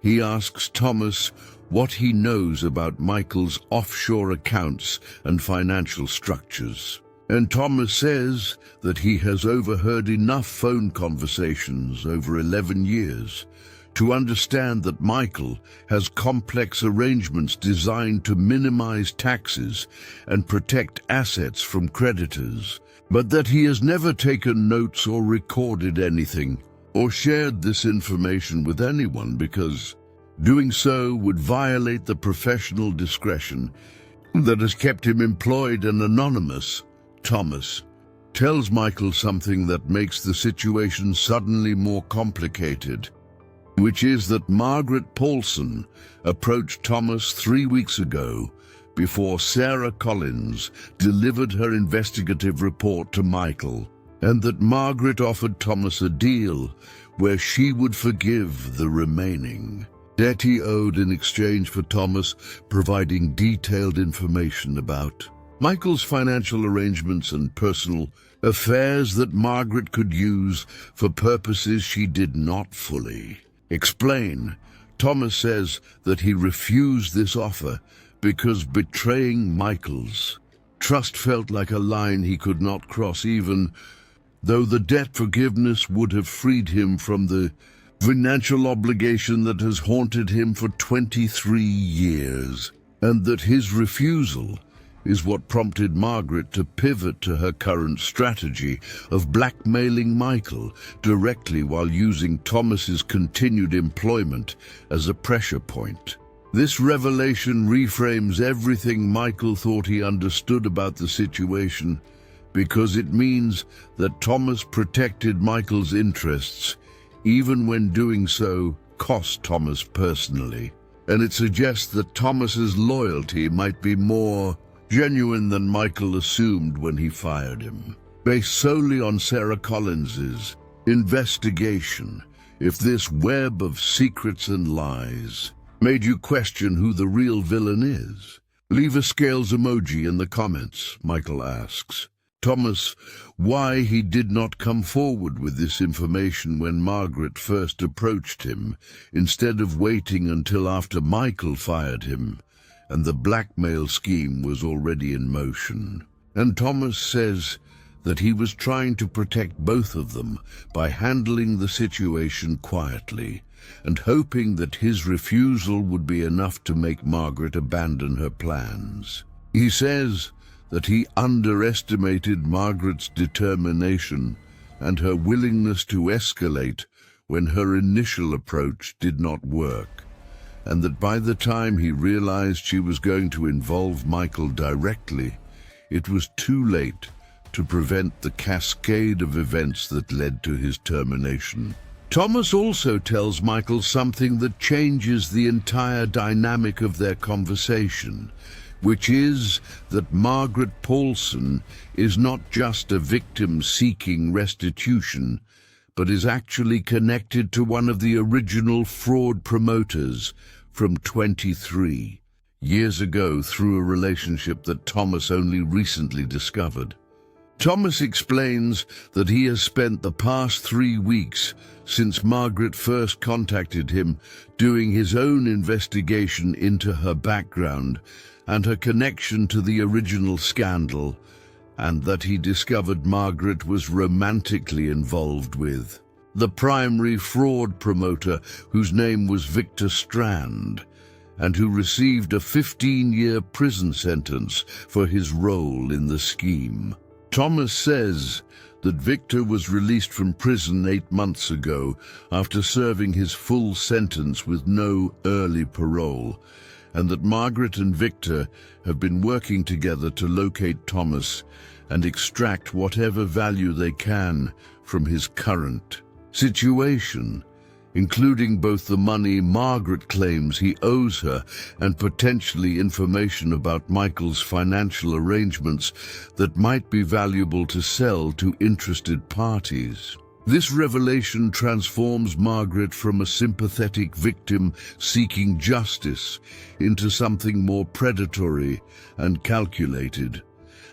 He asks Thomas what he knows about Michael's offshore accounts and financial structures, and Thomas says that he has overheard enough phone conversations over 11 years to understand that Michael has complex arrangements designed to minimize taxes and protect assets from creditors, but that he has never taken notes or recorded anything or shared this information with anyone because Doing so would violate the professional discretion that has kept him employed and anonymous. Thomas tells Michael something that makes the situation suddenly more complicated, which is that Margaret Paulson approached Thomas 3 weeks ago before Sarah Collins delivered her investigative report to Michael, and that Margaret offered Thomas a deal where she would forgive the remaining debt he owed in exchange for Thomas providing detailed information about Michael's financial arrangements and personal affairs that Margaret could use for purposes she did not fully explain. Thomas says that he refused this offer because betraying Michael's trust felt like a line he could not cross, even though the debt forgiveness would have freed him from the financial obligation that has haunted him for 23 years, and that his refusal is what prompted Margaret to pivot to her current strategy of blackmailing Michael directly while using Thomas's continued employment as a pressure point. This revelation reframes everything Michael thought he understood about the situation, because it means that Thomas protected Michael's interests even when doing so cost Thomas personally. And it suggests that Thomas's loyalty might be more genuine than Michael assumed when he fired him. Based solely on Sarah Collins's investigation, if this web of secrets and lies made you question who the real villain is, leave a scales emoji in the comments, Michael asks Thomas why he did not come forward with this information when Margaret first approached him, instead of waiting until after Michael fired him and the blackmail scheme was already in motion. And Thomas says that he was trying to protect both of them by handling the situation quietly and hoping that his refusal would be enough to make Margaret abandon her plans. He says that he underestimated Margaret's determination and her willingness to escalate when her initial approach did not work, and that by the time he realized she was going to involve Michael directly, it was too late to prevent the cascade of events that led to his termination. Thomas also tells Michael something that changes the entire dynamic of their conversation, which is that Margaret Paulson is not just a victim seeking restitution, but is actually connected to one of the original fraud promoters from 23 years ago through a relationship that Thomas only recently discovered. Thomas explains that he has spent the past 3 weeks since Margaret first contacted him doing his own investigation into her background and her connection to the original scandal, and that he discovered Margaret was romantically involved with the primary fraud promoter, whose name was Victor Strand, and who received a 15-year prison sentence for his role in the scheme. Thomas says that Victor was released from prison 8 months ago after serving his full sentence with no early parole, and that Margaret and Victor have been working together to locate Thomas and extract whatever value they can from his current situation, including both the money Margaret claims he owes her and potentially information about Michael's financial arrangements that might be valuable to sell to interested parties. This revelation transforms Margaret from a sympathetic victim seeking justice into something more predatory and calculated,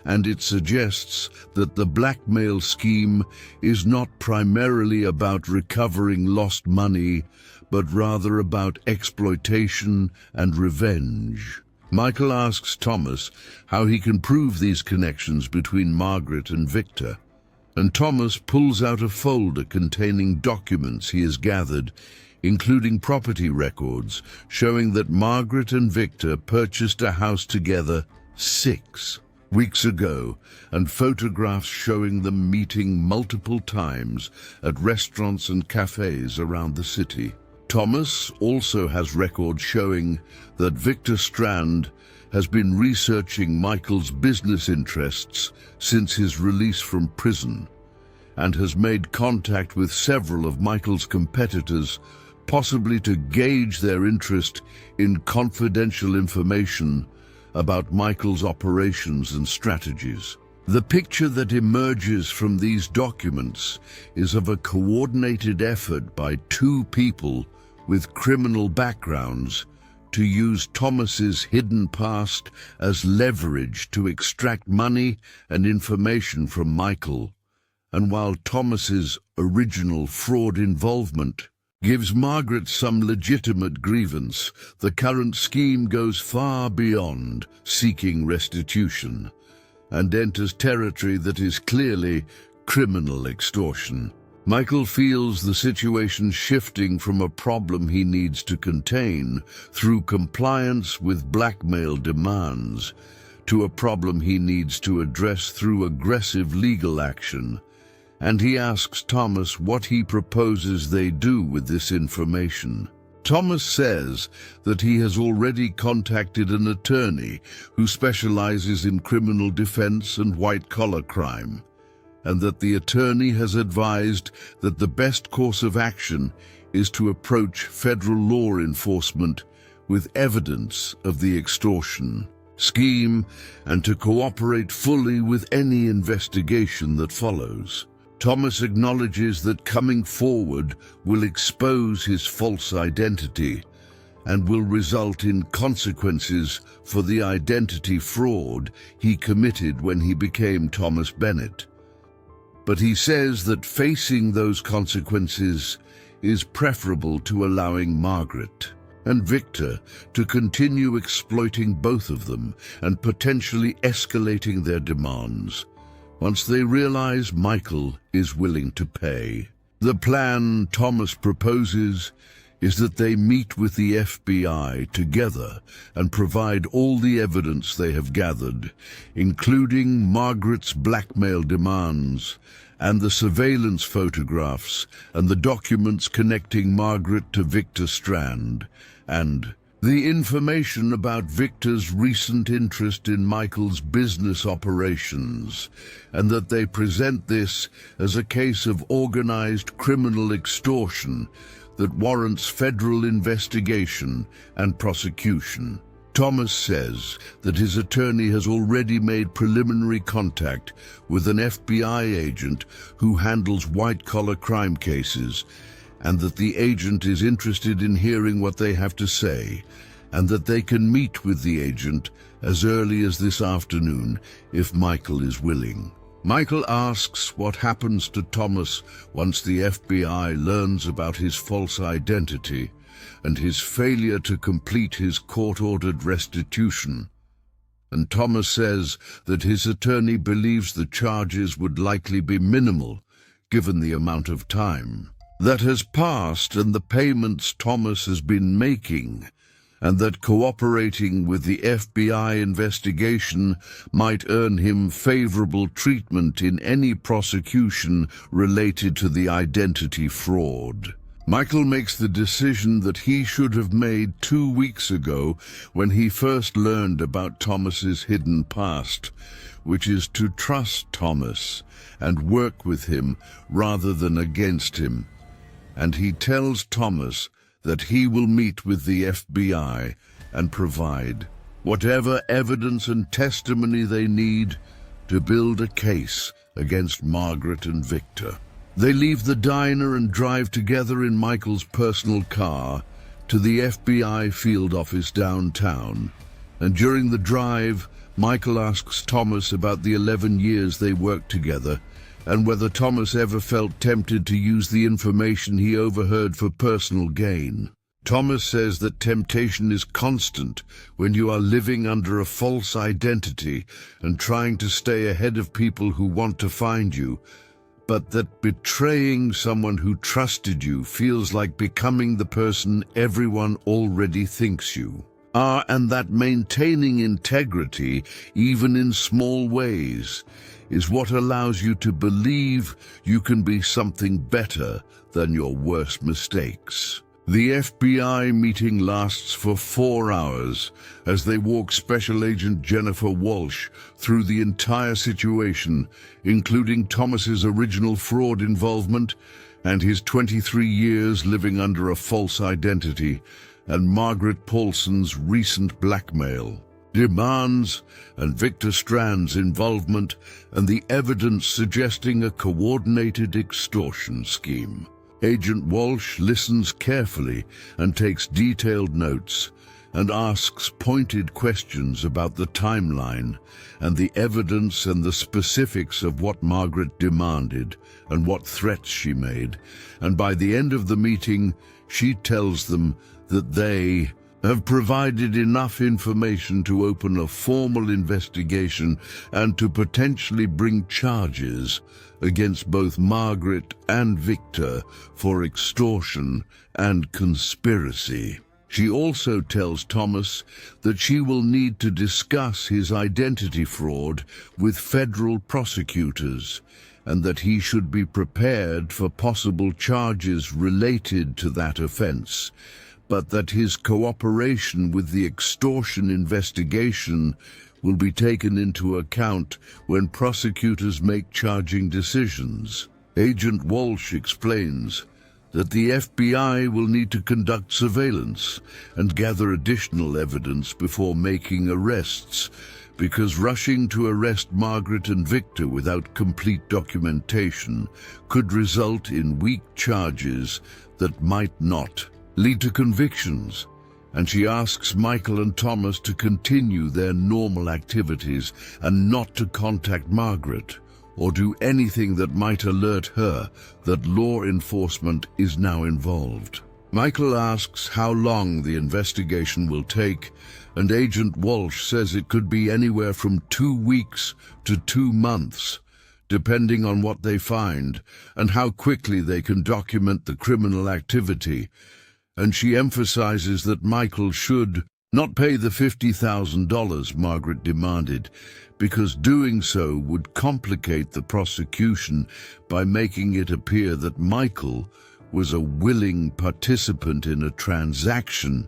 and it suggests that the blackmail scheme is not primarily about recovering lost money, but rather about exploitation and revenge. Michael asks Thomas how he can prove these connections between Margaret and Victor, and Thomas pulls out a folder containing documents he has gathered, including property records showing that Margaret and Victor purchased a house together 6 weeks ago, and photographs showing them meeting multiple times at restaurants and cafes around the city. Thomas also has records showing that Victor Strand has been researching Michael's business interests since his release from prison and has made contact with several of Michael's competitors, possibly to gauge their interest in confidential information about Michael's operations and strategies. The picture that emerges from these documents is of a coordinated effort by two people with criminal backgrounds to use Thomas's hidden past as leverage to extract money and information from Michael. And while Thomas's original fraud involvement gives Margaret some legitimate grievance, the current scheme goes far beyond seeking restitution and enters territory that is clearly criminal extortion. Michael feels the situation shifting from a problem he needs to contain through compliance with blackmail demands to a problem he needs to address through aggressive legal action. And he asks Thomas what he proposes they do with this information. Thomas says that he has already contacted an attorney who specializes in criminal defense and white-collar crime, and that the attorney has advised that the best course of action is to approach federal law enforcement with evidence of the extortion scheme and to cooperate fully with any investigation that follows. Thomas acknowledges that coming forward will expose his false identity and will result in consequences for the identity fraud he committed when he became Thomas Bennett. But he says that facing those consequences is preferable to allowing Margaret and Victor to continue exploiting both of them and potentially escalating their demands once they realize Michael is willing to pay. The plan Thomas proposes is that they meet with the FBI together and provide all the evidence they have gathered, including Margaret's blackmail demands and the surveillance photographs and the documents connecting Margaret to Victor Strand, and the information about Victor's recent interest in Michael's business operations, and that they present this as a case of organized criminal extortion that warrants federal investigation and prosecution. Thomas says that his attorney has already made preliminary contact with an FBI agent who handles white-collar crime cases, and that the agent is interested in hearing what they have to say, and that they can meet with the agent as early as this afternoon if Michael is willing. Michael asks what happens to Thomas once the FBI learns about his false identity and his failure to complete his court-ordered restitution. And Thomas says that his attorney believes the charges would likely be minimal, given the amount of time that has passed and the payments Thomas has been making, and that cooperating with the FBI investigation might earn him favorable treatment in any prosecution related to the identity fraud. Michael makes the decision that he should have made 2 weeks ago when he first learned about Thomas's hidden past, which is to trust Thomas and work with him rather than against him. And he tells Thomas that he will meet with the FBI and provide whatever evidence and testimony they need to build a case against Margaret and Victor. They leave the diner and drive together in Michael's personal car to the FBI field office downtown. And during the drive, Michael asks Thomas about the 11 years they worked together and whether Thomas ever felt tempted to use the information he overheard for personal gain. Thomas says that temptation is constant when you are living under a false identity and trying to stay ahead of people who want to find you, but that betraying someone who trusted you feels like becoming the person everyone already thinks you are, and that maintaining integrity, even in small ways, is what allows you to believe you can be something better than your worst mistakes. The FBI meeting lasts for 4 hours as they walk Special Agent Jennifer Walsh through the entire situation, including Thomas's original fraud involvement and his 23 years living under a false identity, and Margaret Paulson's recent blackmail, demands, and Victor Strand's involvement, and the evidence suggesting a coordinated extortion scheme. Agent Walsh listens carefully and takes detailed notes and asks pointed questions about the timeline and the evidence and the specifics of what Margaret demanded and what threats she made. And by the end of the meeting, she tells them that they have provided enough information to open a formal investigation and to potentially bring charges against both Margaret and Victor for extortion and conspiracy. She also tells Thomas that she will need to discuss his identity fraud with federal prosecutors and that he should be prepared for possible charges related to that offense, but that his cooperation with the extortion investigation will be taken into account when prosecutors make charging decisions. Agent Walsh explains that the FBI will need to conduct surveillance and gather additional evidence before making arrests, because rushing to arrest Margaret and Victor without complete documentation could result in weak charges that might not lead to convictions. And she asks Michael and Thomas to continue their normal activities and not to contact Margaret or do anything that might alert her that law enforcement is now involved. Michael asks how long the investigation will take, and Agent Walsh says it could be anywhere from 2 weeks to 2 months, depending on what they find and how quickly they can document the criminal activity. And she emphasizes that Michael should not pay the $50,000 Margaret demanded, because doing so would complicate the prosecution by making it appear that Michael was a willing participant in a transaction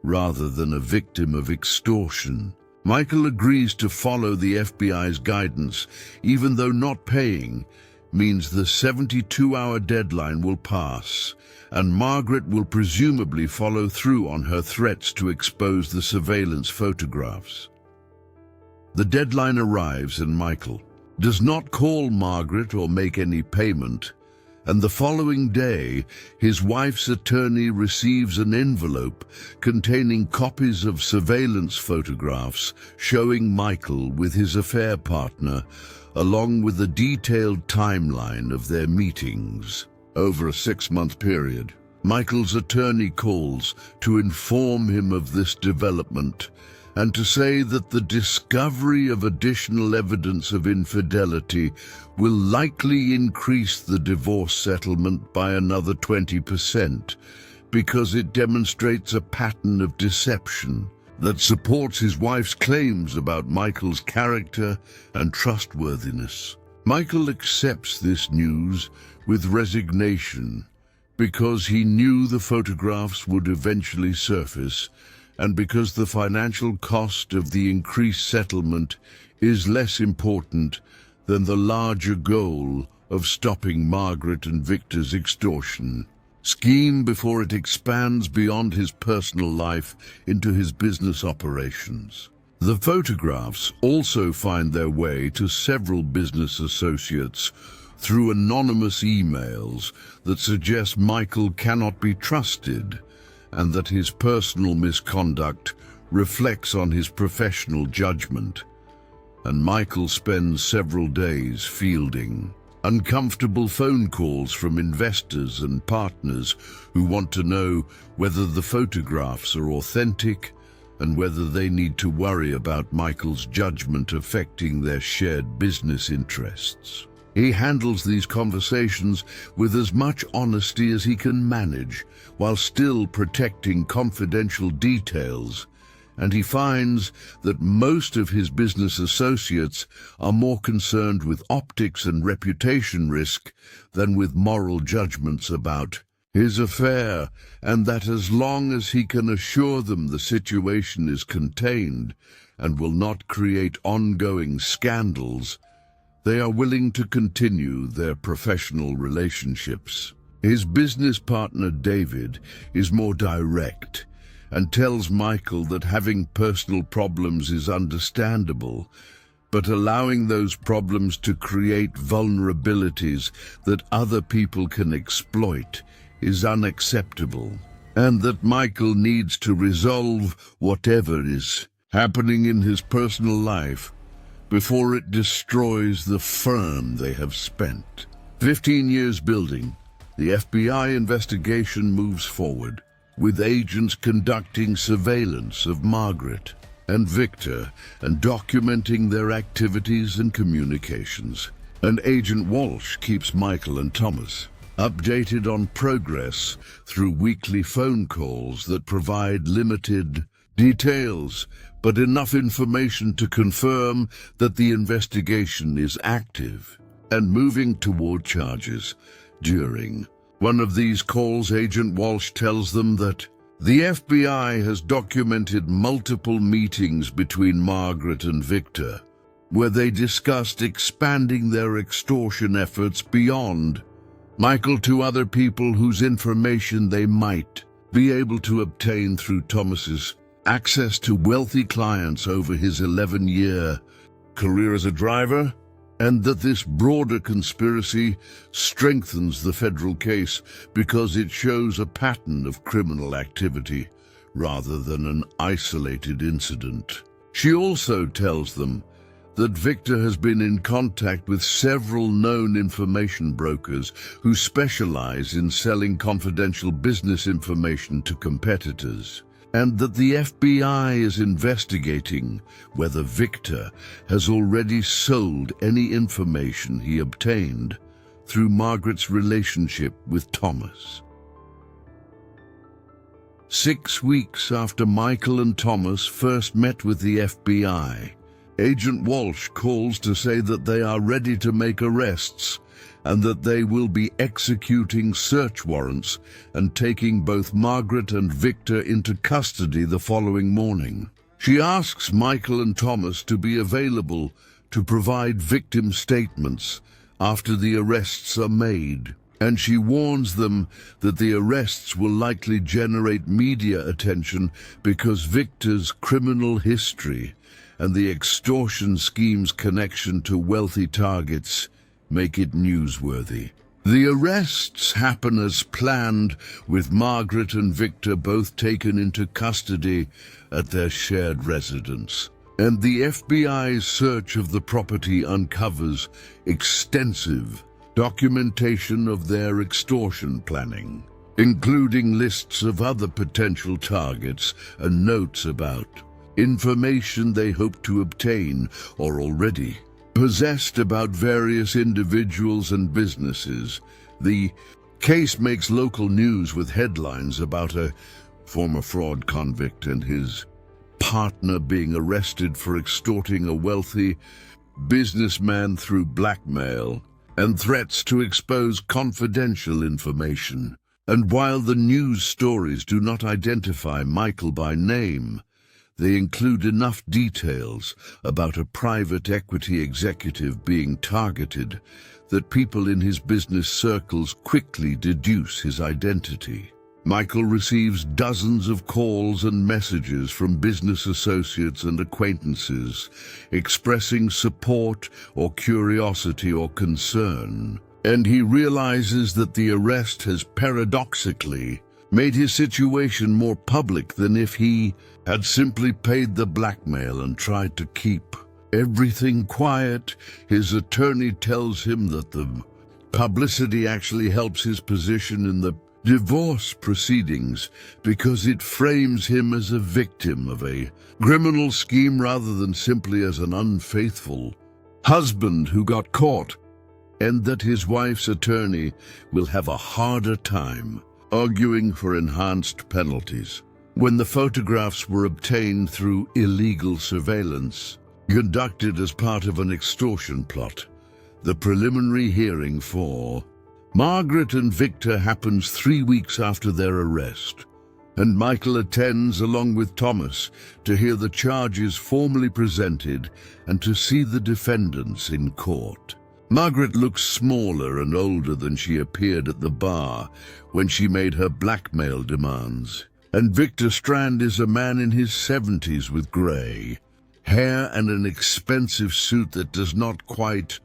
rather than a victim of extortion. Michael agrees to follow the FBI's guidance, even though not paying means the 72-hour deadline will pass, and Margaret will presumably follow through on her threats to expose the surveillance photographs. The deadline arrives and Michael does not call Margaret or make any payment, and the following day his wife's attorney receives an envelope containing copies of surveillance photographs showing Michael with his affair partner, along with a detailed timeline of their meetings over a 6-month period. Michael's attorney calls to inform him of this development and to say that the discovery of additional evidence of infidelity will likely increase the divorce settlement by another 20% because it demonstrates a pattern of deception that supports his wife's claims about Michael's character and trustworthiness. Michael accepts this news with resignation because he knew the photographs would eventually surface, and because the financial cost of the increased settlement is less important than the larger goal of stopping Margaret and Victor's extortion scheme before it expands beyond his personal life into his business operations. The photographs also find their way to several business associates through anonymous emails that suggest Michael cannot be trusted and that his personal misconduct reflects on his professional judgment. And Michael spends several days fielding uncomfortable phone calls from investors and partners who want to know whether the photographs are authentic and whether they need to worry about Michael's judgment affecting their shared business interests. He handles these conversations with as much honesty as he can manage, while still protecting confidential details, and he finds that most of his business associates are more concerned with optics and reputation risk than with moral judgments about his affair, and that as long as he can assure them the situation is contained and will not create ongoing scandals, they are willing to continue their professional relationships. His business partner, David, is more direct and tells Michael that having personal problems is understandable, but allowing those problems to create vulnerabilities that other people can exploit is unacceptable, and that Michael needs to resolve whatever is happening in his personal life before it destroys the firm they have spent 15 years building. The FBI investigation moves forward, with agents conducting surveillance of Margaret and Victor and documenting their activities and communications. And Agent Walsh keeps Michael and Thomas updated on progress through weekly phone calls that provide limited details, but enough information to confirm that the investigation is active and moving toward charges. During one of these calls, Agent Walsh tells them that the FBI has documented multiple meetings between Margaret and Victor, where they discussed expanding their extortion efforts beyond Michael to other people whose information they might be able to obtain through Thomas's access to wealthy clients over his 11-year career as a driver, and that this broader conspiracy strengthens the federal case because it shows a pattern of criminal activity rather than an isolated incident. She also tells them that Victor has been in contact with several known information brokers who specialize in selling confidential business information to competitors, and that the FBI is investigating whether Victor has already sold any information he obtained through Margaret's relationship with Thomas. 6 weeks after Michael and Thomas first met with the FBI, Agent Walsh calls to say that they are ready to make arrests and that they will be executing search warrants and taking both Margaret and Victor into custody the following morning. She asks Michael and Thomas to be available to provide victim statements after the arrests are made, and she warns them that the arrests will likely generate media attention because Victor's criminal history and the extortion scheme's connection to wealthy targets make it newsworthy. The arrests happen as planned, with Margaret and Victor both taken into custody at their shared residence, and the FBI's search of the property uncovers extensive documentation of their extortion planning, including lists of other potential targets and notes about information they hope to obtain or already possessed about various individuals and businesses. The case makes local news with headlines about a former fraud convict and his partner being arrested for extorting a wealthy businessman through blackmail and threats to expose confidential information. And while the news stories do not identify Michael by name, they include enough details about a private equity executive being targeted that people in his business circles quickly deduce his identity. Michael receives dozens of calls and messages from business associates and acquaintances expressing support or curiosity or concern, and he realizes that the arrest has paradoxically made his situation more public than if he had simply paid the blackmail and tried to keep everything quiet. His attorney tells him that the publicity actually helps his position in the divorce proceedings because it frames him as a victim of a criminal scheme rather than simply as an unfaithful husband who got caught, and that his wife's attorney will have a harder time arguing for enhanced penalties. When the photographs were obtained through illegal surveillance, conducted as part of an extortion plot, the preliminary hearing for Margaret and Victor happens 3 weeks after their arrest, and Michael attends along with Thomas to hear the charges formally presented and to see the defendants in court. Margaret looks smaller and older than she appeared at the bar when she made her blackmail demands, and Victor Strand is a man in his 70s with grey hair and an expensive suit that does not quite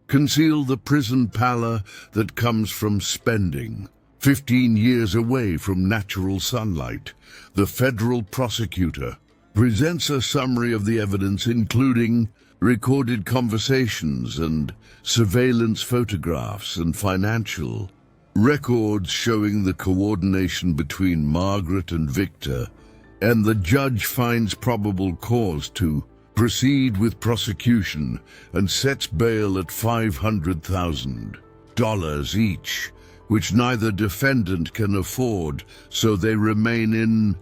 conceal the prison pallor that comes from spending 15 years away from natural sunlight. The federal prosecutor presents a summary of the evidence, including recorded conversations and surveillance photographs and financial records showing the coordination between Margaret and Victor, and the judge finds probable cause to proceed with prosecution and sets bail at $500,000 each, which neither defendant can afford, so they remain in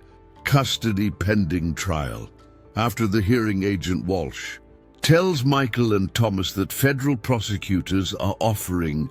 custody pending trial. After the hearing, Agent Walsh tells Michael and Thomas that federal prosecutors are offering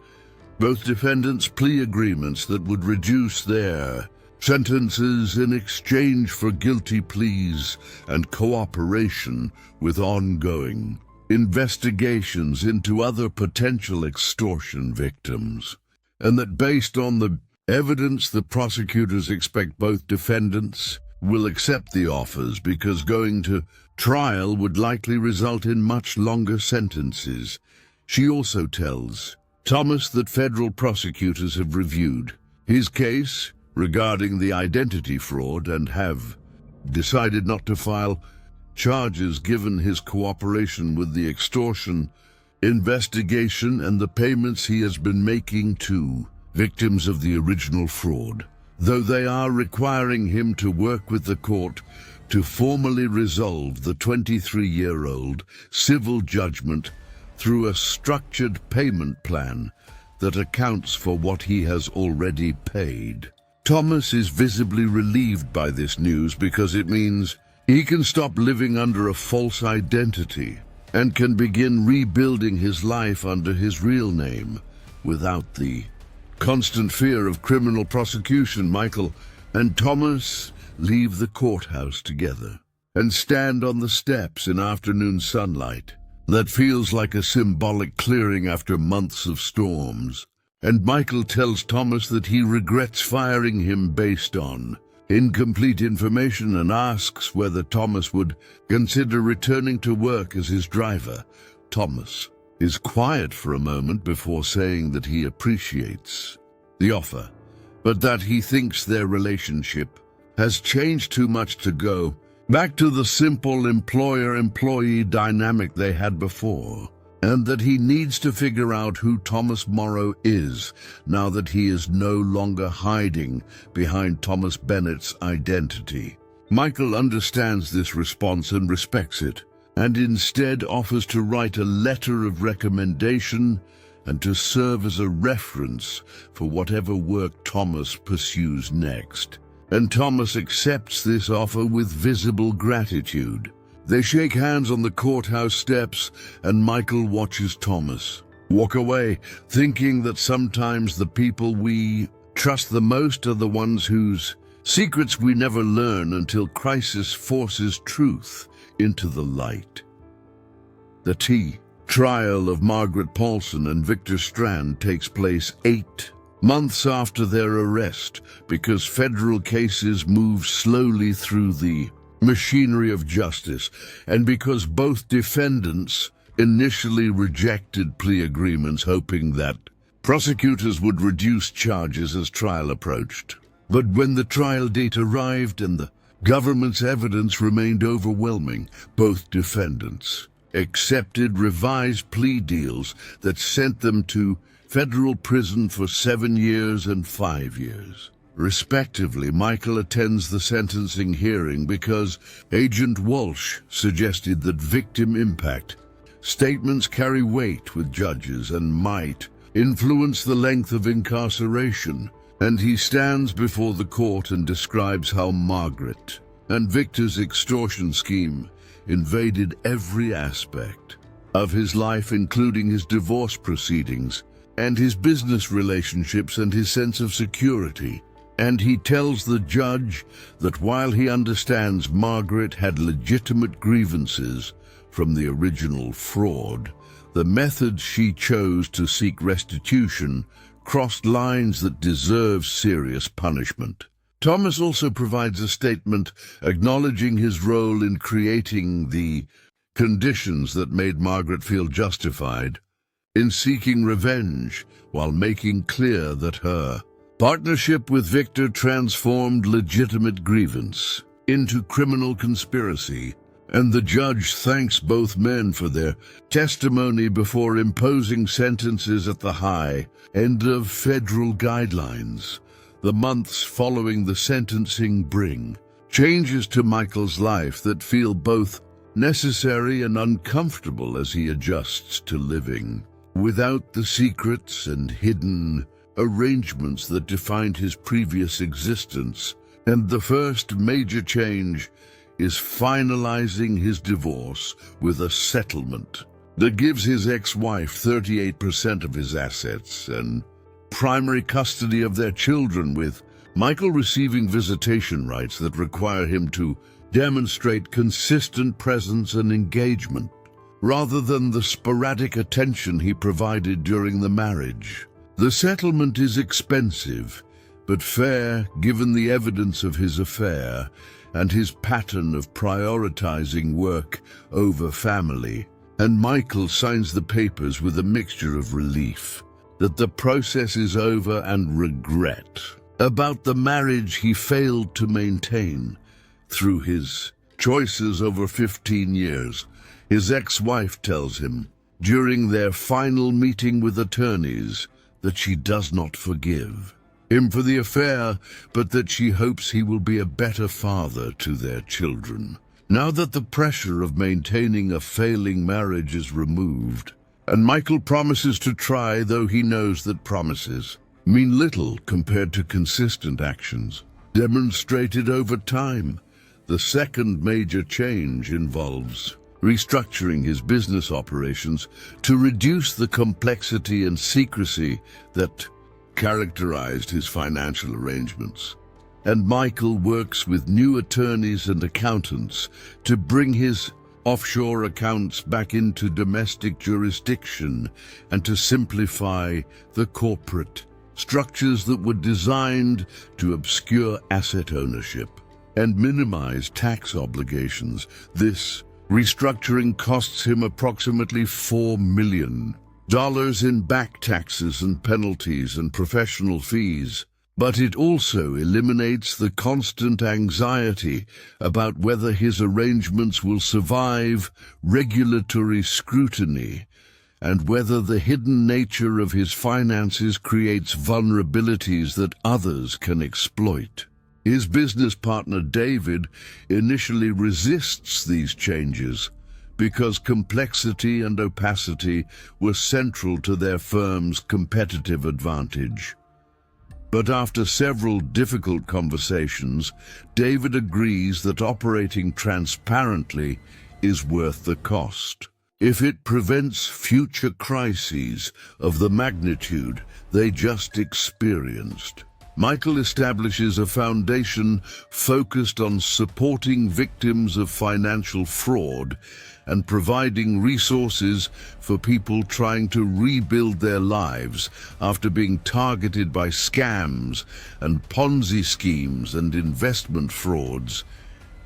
both defendants plea agreements that would reduce their sentences in exchange for guilty pleas and cooperation with ongoing investigations into other potential extortion victims, and that based on the evidence, the prosecutors expect both defendants will accept the offers because going to trial would likely result in much longer sentences. She also tells Thomas that federal prosecutors have reviewed his case regarding the identity fraud and have decided not to file charges given his cooperation with the extortion investigation and the payments he has been making to victims of the original fraud, though they are requiring him to work with the court to formally resolve the 23-year-old civil judgment through a structured payment plan that accounts for what he has already paid. Thomas is visibly relieved by this news because it means he can stop living under a false identity and can begin rebuilding his life under his real name without the constant fear of criminal prosecution. Michael and Thomas leave the courthouse together and stand on the steps in afternoon sunlight that feels like a symbolic clearing after months of storms. And Michael tells Thomas that he regrets firing him based on incomplete information and asks whether Thomas would consider returning to work as his driver. Thomas is quiet for a moment before saying that he appreciates the offer, but that he thinks their relationship has changed too much to go back to the simple employer-employee dynamic they had before, and that he needs to figure out who Thomas Morrow is now that he is no longer hiding behind Thomas Bennett's identity. Michael understands this response and respects it, and instead offers to write a letter of recommendation and to serve as a reference for whatever work Thomas pursues next. And Thomas accepts this offer with visible gratitude. They shake hands on the courthouse steps, and Michael watches Thomas walk away, thinking that sometimes the people we trust the most are the ones whose secrets we never learn until crisis forces truth into the light. The trial of Margaret Paulson and Victor Strand takes place 8 months after their arrest because federal cases move slowly through the machinery of justice, and because both defendants initially rejected plea agreements, hoping that prosecutors would reduce charges as trial approached. But when the trial date arrived and the government's evidence remained overwhelming, both defendants accepted revised plea deals that sent them to federal prison for 7 years and 5 years, respectively. Michael attends the sentencing hearing because Agent Walsh suggested that victim impact statements carry weight with judges and might influence the length of incarceration, and he stands before the court and describes how Margaret and Victor's extortion scheme invaded every aspect of his life, including his divorce proceedings and his business relationships and his sense of security. And he tells the judge that while he understands Margaret had legitimate grievances from the original fraud, the methods she chose to seek restitution crossed lines that deserve serious punishment. Thomas also provides a statement acknowledging his role in creating the conditions that made Margaret feel justified in seeking revenge, while making clear that her partnership with Victor transformed legitimate grievance into criminal conspiracy, and the judge thanks both men for their testimony before imposing sentences at the high end of federal guidelines. The months following the sentencing bring changes to Michael's life that feel both necessary and uncomfortable as he adjusts to living without the secrets and hidden arrangements that defined his previous existence. And the first major change is finalizing his divorce with a settlement that gives his ex-wife 38% of his assets and primary custody of their children, with Michael receiving visitation rights that require him to demonstrate consistent presence and engagement, rather than the sporadic attention he provided during the marriage. The settlement is expensive, but fair given the evidence of his affair and his pattern of prioritizing work over family. And Michael signs the papers with a mixture of relief that the process is over and regret about the marriage he failed to maintain through his choices over 15 years. His ex-wife tells him during their final meeting with attorneys that she does not forgive him for the affair, but that she hopes he will be a better father to their children. Now that the pressure of maintaining a failing marriage is removed, and Michael promises to try, though he knows that promises mean little compared to consistent actions demonstrated over time. The second major change involves restructuring his business operations to reduce the complexity and secrecy that characterized his financial arrangements. And Michael works with new attorneys and accountants to bring his offshore accounts back into domestic jurisdiction and to simplify the corporate structures that were designed to obscure asset ownership and minimize tax obligations. This restructuring costs him approximately $4 million in back taxes and penalties and professional fees, but it also eliminates the constant anxiety about whether his arrangements will survive regulatory scrutiny and whether the hidden nature of his finances creates vulnerabilities that others can exploit. His business partner, David, initially resists these changes because complexity and opacity were central to their firm's competitive advantage. But after several difficult conversations, David agrees that operating transparently is worth the cost if it prevents future crises of the magnitude they just experienced. Michael establishes a foundation focused on supporting victims of financial fraud and providing resources for people trying to rebuild their lives after being targeted by scams and Ponzi schemes and investment frauds.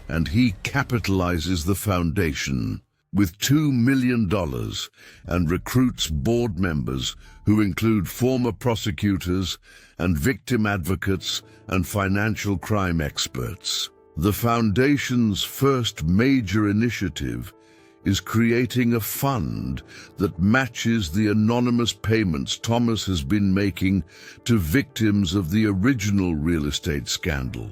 And he capitalizes the foundation with $2 million and recruits board members who include former prosecutors and victim advocates and financial crime experts. The Foundation's first major initiative is creating a fund that matches the anonymous payments Thomas has been making to victims of the original real estate scandal.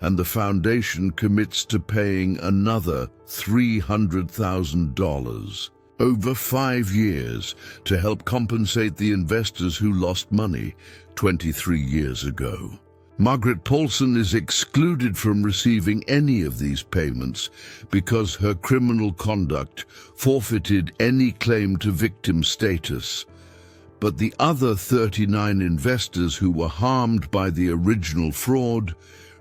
And the Foundation commits to paying another $300,000 over 5 years to help compensate the investors who lost money 23 years ago. Margaret Paulson is excluded from receiving any of these payments because her criminal conduct forfeited any claim to victim status. But the other 39 investors who were harmed by the original fraud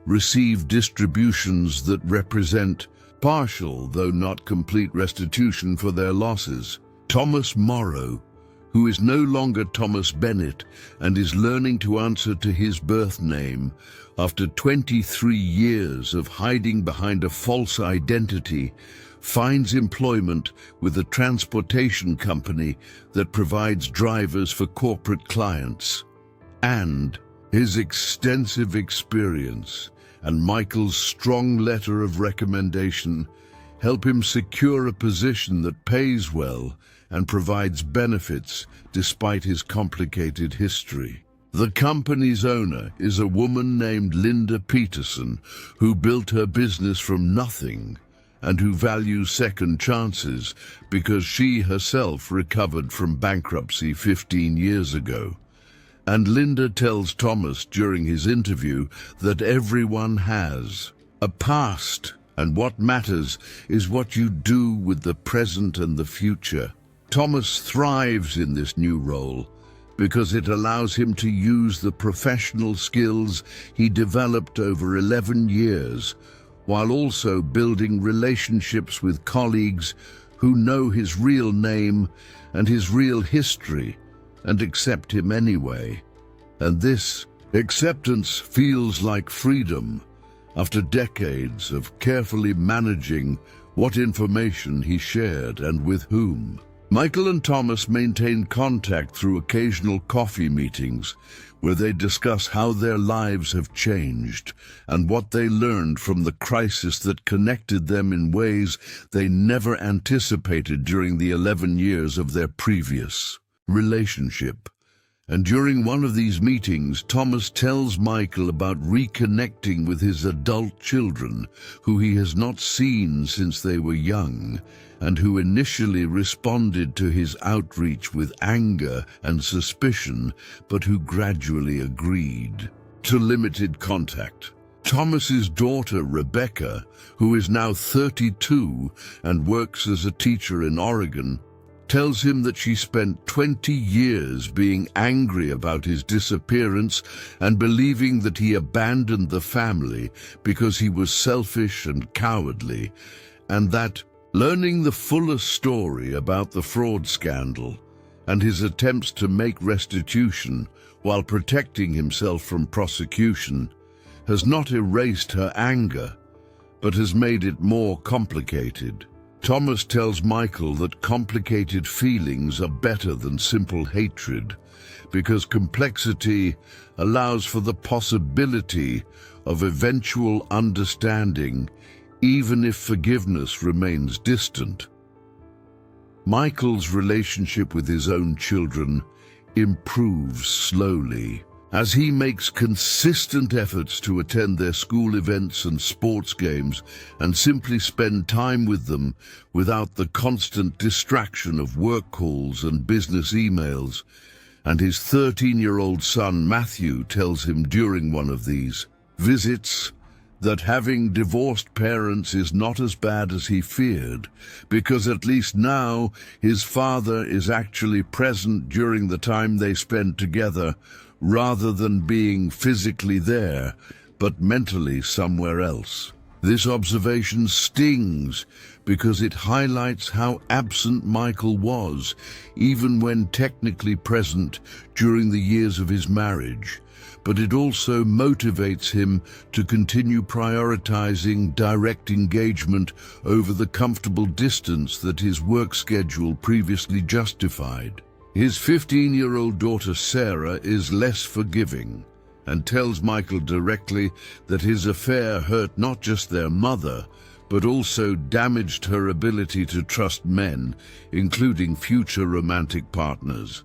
receive distributions that represent partial, though not complete, restitution for their losses. Thomas Morrow, who is no longer Thomas Bennett and is learning to answer to his birth name after 23 years of hiding behind a false identity, finds employment with a transportation company that provides drivers for corporate clients. And his extensive experience and Michael's strong letter of recommendation help him secure a position that pays well and provides benefits despite his complicated history. The company's owner is a woman named Linda Peterson, who built her business from nothing and who values second chances because she herself recovered from bankruptcy 15 years ago. And Linda tells Thomas during his interview that everyone has a past, and what matters is what you do with the present and the future. Thomas thrives in this new role because it allows him to use the professional skills he developed over 11 years, while also building relationships with colleagues who know his real name and his real history and accept him anyway. And this acceptance feels like freedom after decades of carefully managing what information he shared and with whom. Michael and Thomas maintain contact through occasional coffee meetings where they discuss how their lives have changed and what they learned from the crisis that connected them in ways they never anticipated during the 11 years of their previous relationship. And during one of these meetings, Thomas tells Michael about reconnecting with his adult children, who he has not seen since they were young, and who initially responded to his outreach with anger and suspicion, but who gradually agreed to limited contact. Thomas's daughter, Rebecca, who is now 32 and works as a teacher in Oregon, tells him that she spent 20 years being angry about his disappearance and believing that he abandoned the family because he was selfish and cowardly, and that learning the fuller story about the fraud scandal and his attempts to make restitution while protecting himself from prosecution has not erased her anger, but has made it more complicated. Thomas tells Michael that complicated feelings are better than simple hatred, because complexity allows for the possibility of eventual understanding, even if forgiveness remains distant. Michael's relationship with his own children improves slowly as he makes consistent efforts to attend their school events and sports games and simply spend time with them without the constant distraction of work calls and business emails. And his 13-year-old son Matthew tells him during one of these visits that having divorced parents is not as bad as he feared, because at least now his father is actually present during the time they spend together, rather than being physically there, but mentally somewhere else. This observation stings because it highlights how absent Michael was, even when technically present during the years of his marriage. But it also motivates him to continue prioritizing direct engagement over the comfortable distance that his work schedule previously justified. His 15-year-old daughter Sarah is less forgiving and tells Michael directly that his affair hurt not just their mother, but also damaged her ability to trust men, including future romantic partners.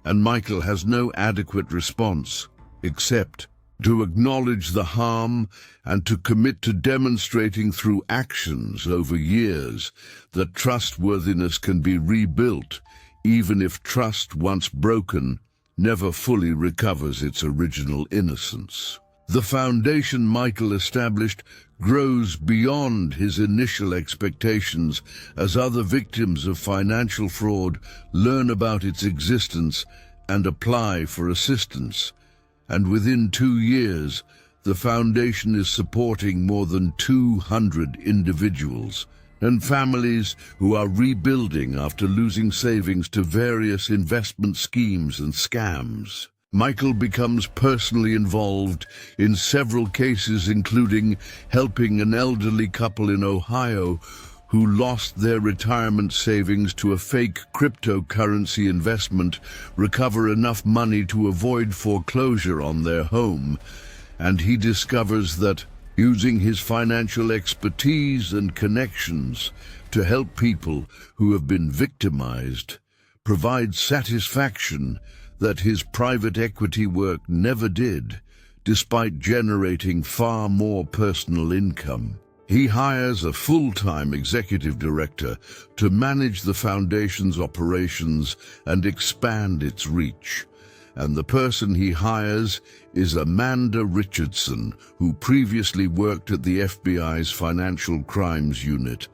And Michael has no adequate response, except to acknowledge the harm and to commit to demonstrating through actions over years that trustworthiness can be rebuilt, even if trust, once broken, never fully recovers its original innocence. The foundation Michael established grows beyond his initial expectations as other victims of financial fraud learn about its existence and apply for assistance. And within 2 years, the foundation is supporting more than 200 individuals and families who are rebuilding after losing savings to various investment schemes and scams. Michael becomes personally involved in several cases, including helping an elderly couple in Ohio who lost their retirement savings to a fake cryptocurrency investment recover enough money to avoid foreclosure on their home. And he discovers that using his financial expertise and connections to help people who have been victimized provides satisfaction that his private equity work never did, despite generating far more personal income. He hires a full-time executive director to manage the foundation's operations and expand its reach. And the person he hires is Amanda Richardson, who previously worked at the FBI's Financial Crimes Unit,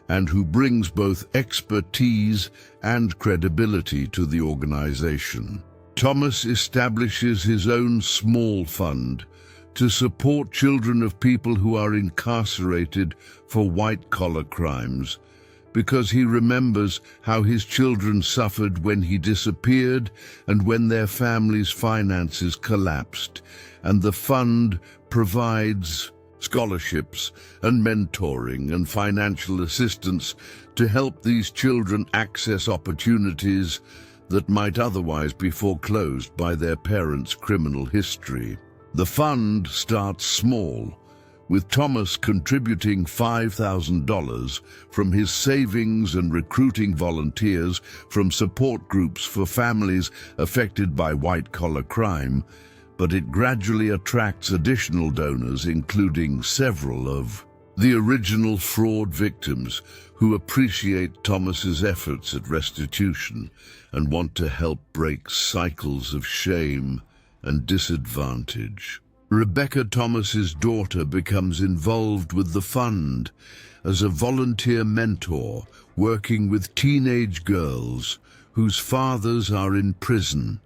and who brings both expertise and credibility to the organization. Thomas establishes his own small fund to support children of people who are incarcerated for white-collar crimes, because he remembers how his children suffered when he disappeared and when their families' finances collapsed, and the fund provides scholarships and mentoring and financial assistance to help these children access opportunities that might otherwise be foreclosed by their parents' criminal history. The fund starts small, with Thomas contributing $5,000 from his savings and recruiting volunteers from support groups for families affected by white-collar crime, but it gradually attracts additional donors, including several of the original fraud victims who appreciate Thomas's efforts at restitution and want to help break cycles of shame and disadvantage. Rebecca, Thomas's daughter, becomes involved with the fund as a volunteer mentor, working with teenage girls whose fathers are in prison,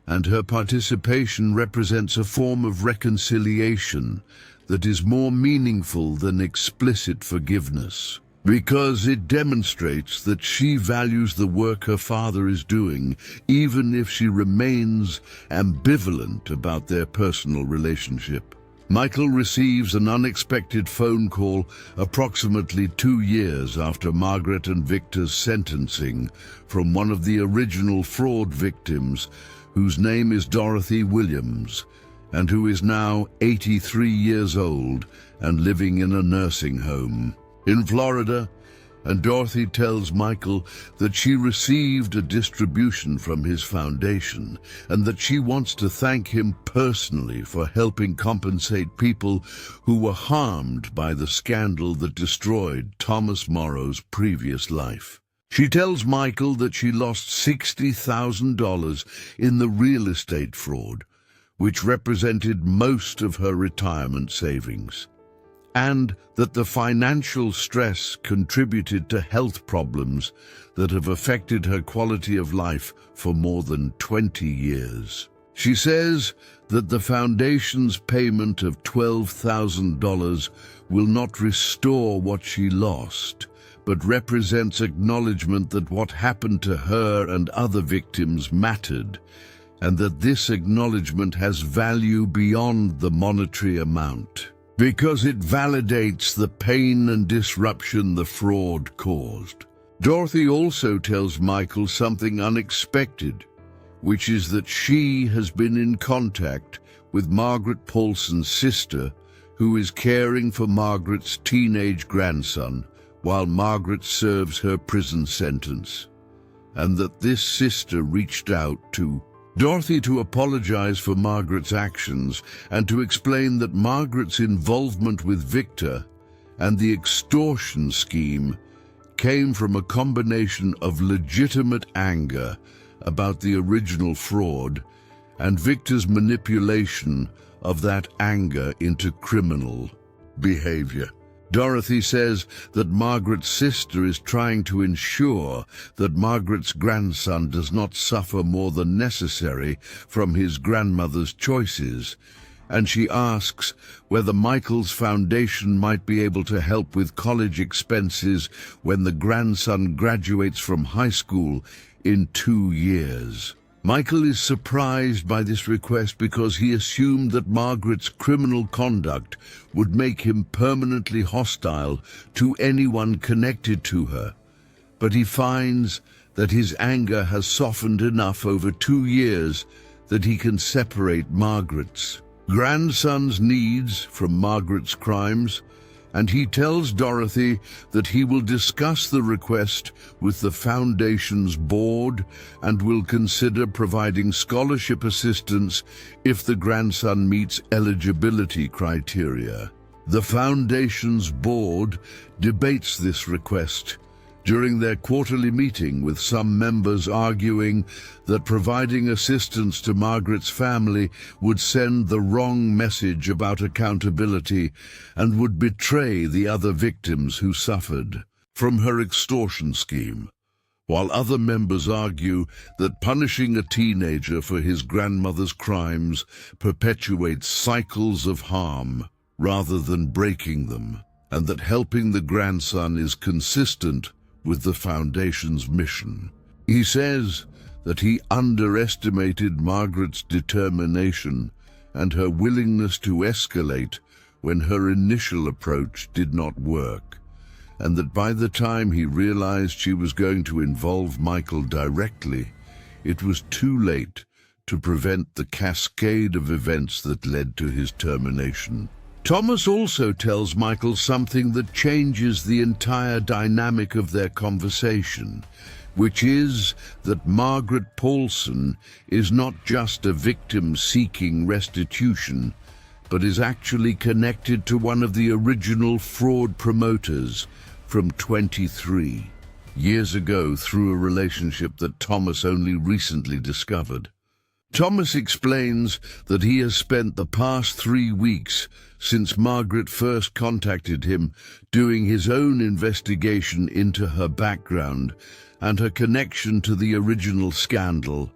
and her participation represents a form of reconciliation that is more meaningful than explicit forgiveness, because it demonstrates that she values the work her father is doing, even if she remains ambivalent about their personal relationship. Michael receives an unexpected phone call approximately 2 years after Margaret and Victor's sentencing from one of the original fraud victims, whose name is Dorothy Williams, and who is now 83 years old and living in a nursing home in Florida. And Dorothy tells Michael that she received a distribution from his foundation and that she wants to thank him personally for helping compensate people who were harmed by the scandal that destroyed Thomas Morrow's previous life. She tells Michael that she lost $60,000 in the real estate fraud, which represented most of her retirement savings, and that the financial stress contributed to health problems that have affected her quality of life for more than 20 years. She says that the foundation's payment of $12,000 will not restore what she lost, but represents acknowledgement that what happened to her and other victims mattered, and that this acknowledgement has value beyond the monetary amount, because it validates the pain and disruption the fraud caused. Dorothy also tells Michael something unexpected, which is that she has been in contact with Margaret Paulson's sister, who is caring for Margaret's teenage grandson while Margaret serves her prison sentence, and that this sister reached out to Dorothy to apologize for Margaret's actions and to explain that Margaret's involvement with Victor and the extortion scheme came from a combination of legitimate anger about the original fraud and Victor's manipulation of that anger into criminal behavior. Dorothy says that Margaret's sister is trying to ensure that Margaret's grandson does not suffer more than necessary from his grandmother's choices, and she asks whether Michael's foundation might be able to help with college expenses when the grandson graduates from high school in 2 years. Michael is surprised by this request because he assumed that Margaret's criminal conduct would make him permanently hostile to anyone connected to her. But he finds that his anger has softened enough over 2 years that he can separate Margaret's grandson's needs from Margaret's crimes, and he tells Dorothy that he will discuss the request with the Foundation's board and will consider providing scholarship assistance if the grandson meets eligibility criteria. The Foundation's board debates this request during their quarterly meeting, with some members arguing that providing assistance to Margaret's family would send the wrong message about accountability and would betray the other victims who suffered from her extortion scheme, while other members argue that punishing a teenager for his grandmother's crimes perpetuates cycles of harm rather than breaking them, and that helping the grandson is consistent with the Foundation's mission. He says that he underestimated Margaret's determination and her willingness to escalate when her initial approach did not work, and that by the time he realized she was going to involve Michael directly, it was too late to prevent the cascade of events that led to his termination. Thomas also tells Michael something that changes the entire dynamic of their conversation, which is that Margaret Paulson is not just a victim seeking restitution, but is actually connected to one of the original fraud promoters from 23 years ago through a relationship that Thomas only recently discovered. Thomas explains that he has spent the past 3 weeks since Margaret first contacted him doing his own investigation into her background and her connection to the original scandal,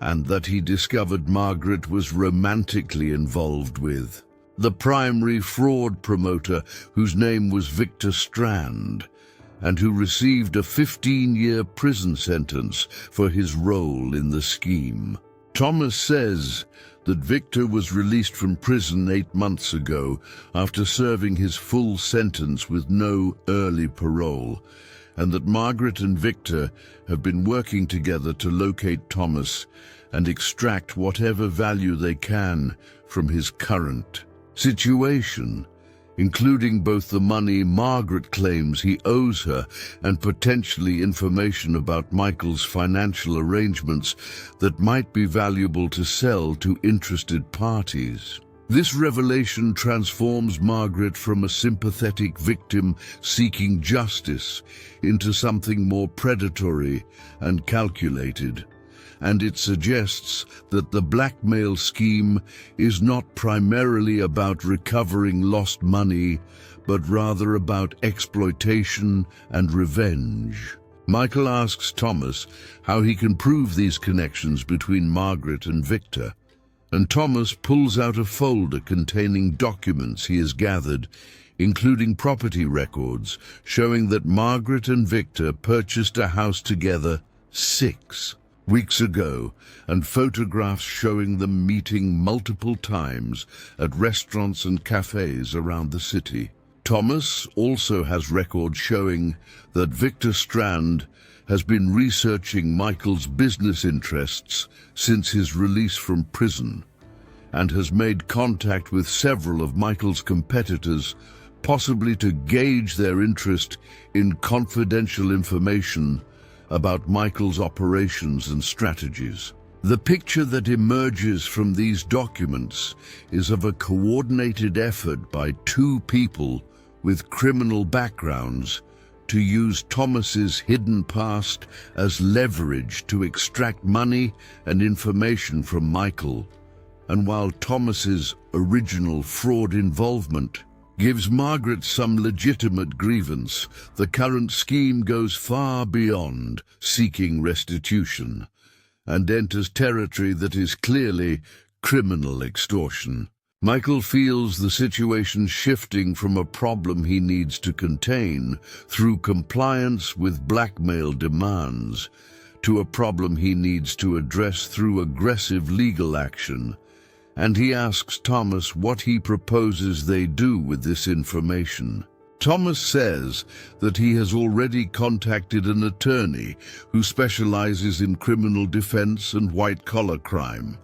and that he discovered Margaret was romantically involved with the primary fraud promoter, whose name was Victor Strand, and who received a 15-year prison sentence for his role in the scheme. Thomas says that Victor was released from prison 8 months ago after serving his full sentence with no early parole, and that Margaret and Victor have been working together to locate Thomas and extract whatever value they can from his current situation, including both the money Margaret claims he owes her and potentially information about Michael's financial arrangements that might be valuable to sell to interested parties. This revelation transforms Margaret from a sympathetic victim seeking justice into something more predatory and calculated, and it suggests that the blackmail scheme is not primarily about recovering lost money, but rather about exploitation and revenge. Michael asks Thomas how he can prove these connections between Margaret and Victor, and Thomas pulls out a folder containing documents he has gathered, including property records showing that Margaret and Victor purchased a house together 6 weeks ago, and photographs showing them meeting multiple times at restaurants and cafes around the city. Thomas also has records showing that Victor Strand has been researching Michael's business interests since his release from prison, and has made contact with several of Michael's competitors, possibly to gauge their interest in confidential information about Michael's operations and strategies. The picture that emerges from these documents is of a coordinated effort by 2 people with criminal backgrounds to use Thomas's hidden past as leverage to extract money and information from Michael. And while Thomas's original fraud involvement gives Margaret some legitimate grievance, the current scheme goes far beyond seeking restitution and enters territory that is clearly criminal extortion. Michael feels the situation shifting from a problem he needs to contain through compliance with blackmail demands to a problem he needs to address through aggressive legal action. And he asks Thomas what he proposes they do with this information. Thomas says that he has already contacted an attorney who specializes in criminal defense and white-collar crime,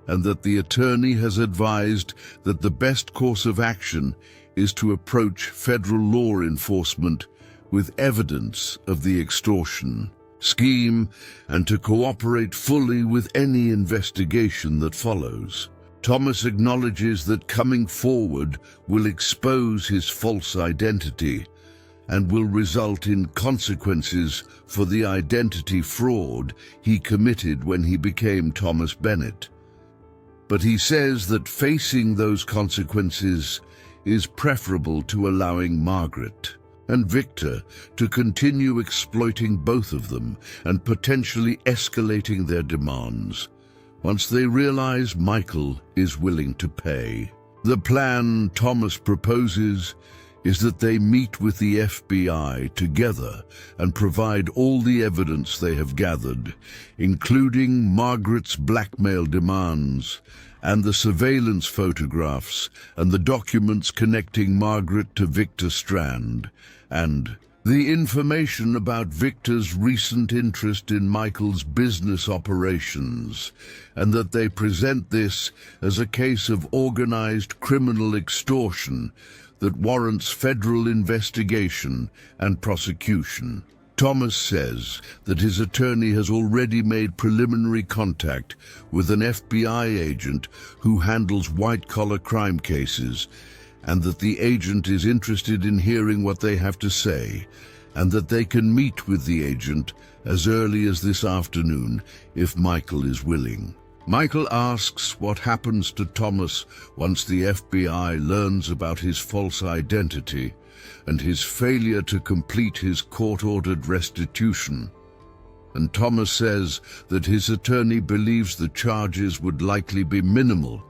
and that the attorney has advised that the best course of action is to approach federal law enforcement with evidence of the extortion scheme and to cooperate fully with any investigation that follows. Thomas acknowledges that coming forward will expose his false identity and will result in consequences for the identity fraud he committed when he became Thomas Bennett. But he says that facing those consequences is preferable to allowing Margaret and Victor to continue exploiting both of them and potentially escalating their demands once they realize Michael is willing to pay. The plan Thomas proposes is that they meet with the FBI together and provide all the evidence they have gathered, including Margaret's blackmail demands and the surveillance photographs and the documents connecting Margaret to Victor Strand, and the information about Victor's recent interest in Michael's business operations, and that they present this as a case of organized criminal extortion that warrants federal investigation and prosecution. Thomas says that his attorney has already made preliminary contact with an FBI agent who handles white-collar crime cases, and that the agent is interested in hearing what they have to say, and that they can meet with the agent as early as this afternoon if Michael is willing. Michael asks what happens to Thomas once the FBI learns about his false identity and his failure to complete his court-ordered restitution. And Thomas says that his attorney believes the charges would likely be minimal,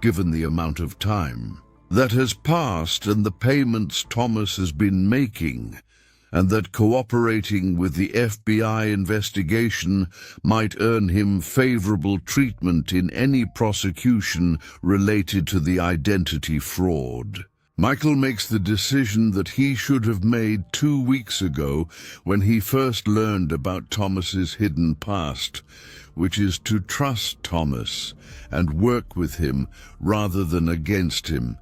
given the amount of time that has passed and the payments Thomas has been making, and that cooperating with the FBI investigation might earn him favorable treatment in any prosecution related to the identity fraud. Michael makes the decision that he should have made 2 weeks ago when he first learned about Thomas's hidden past, which is to trust Thomas and work with him rather than against him.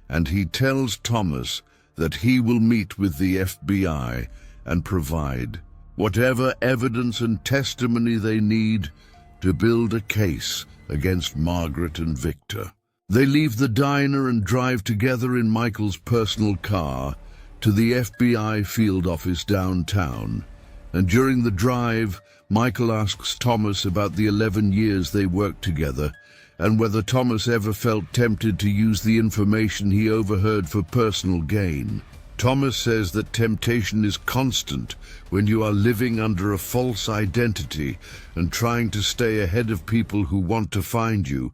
And he tells Thomas that he will meet with the FBI and provide whatever evidence and testimony they need to build a case against Margaret and Victor. They leave the diner and drive together in Michael's personal car to the FBI field office downtown. And during the drive, Michael asks Thomas about the 11 years they worked together and whether Thomas ever felt tempted to use the information he overheard for personal gain. Thomas says that temptation is constant when you are living under a false identity and trying to stay ahead of people who want to find you,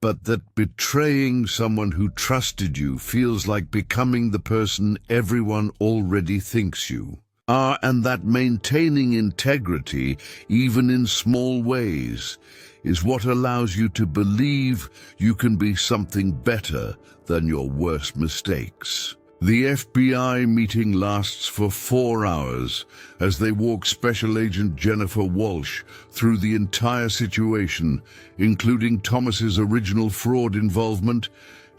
but that betraying someone who trusted you feels like becoming the person everyone already thinks you are, and that maintaining integrity, even in small ways, is what allows you to believe you can be something better than your worst mistakes. The FBI meeting lasts for 4 hours as they walk Special Agent Jennifer Walsh through the entire situation, including Thomas's original fraud involvement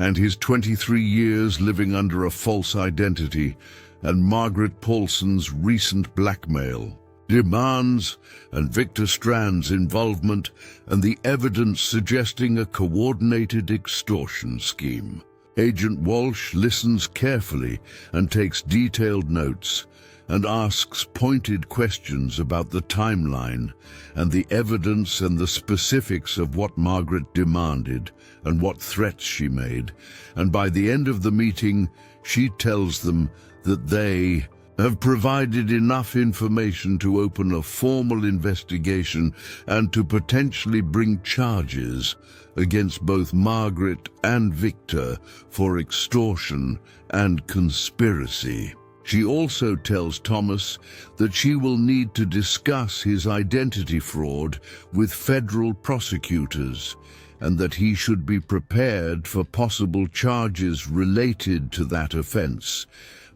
and his 23 years living under a false identity, and Margaret Paulson's recent blackmail demands and Victor Strand's involvement, and the evidence suggesting a coordinated extortion scheme. Agent Walsh listens carefully and takes detailed notes, and asks pointed questions about the timeline and the evidence and the specifics of what Margaret demanded and what threats she made. And by the end of the meeting, she tells them that they have provided enough information to open a formal investigation and to potentially bring charges against both Margaret and Victor for extortion and conspiracy. She also tells Thomas that she will need to discuss his identity fraud with federal prosecutors and that he should be prepared for possible charges related to that offense,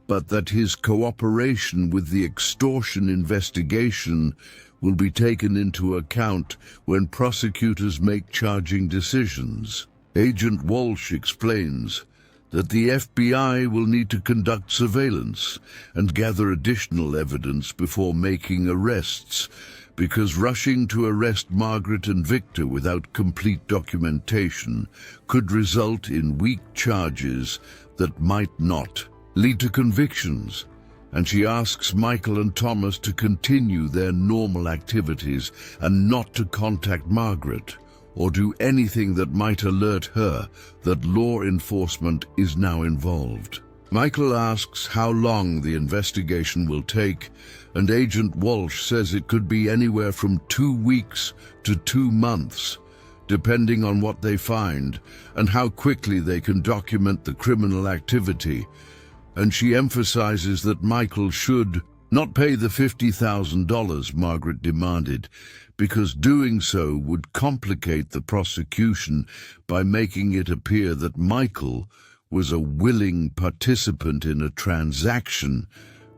but that his cooperation with the extortion investigation will be taken into account when prosecutors make charging decisions. Agent Walsh explains that the FBI will need to conduct surveillance and gather additional evidence before making arrests, because rushing to arrest Margaret and Victor without complete documentation could result in weak charges that might not lead to convictions. And she asks Michael and Thomas to continue their normal activities and not to contact Margaret or do anything that might alert her that law enforcement is now involved. Michael asks how long the investigation will take, and Agent Walsh says it could be anywhere from 2 weeks to 2 months, depending on what they find and how quickly they can document the criminal activity. And she emphasizes that Michael should not pay the $50,000 Margaret demanded, because doing so would complicate the prosecution by making it appear that Michael was a willing participant in a transaction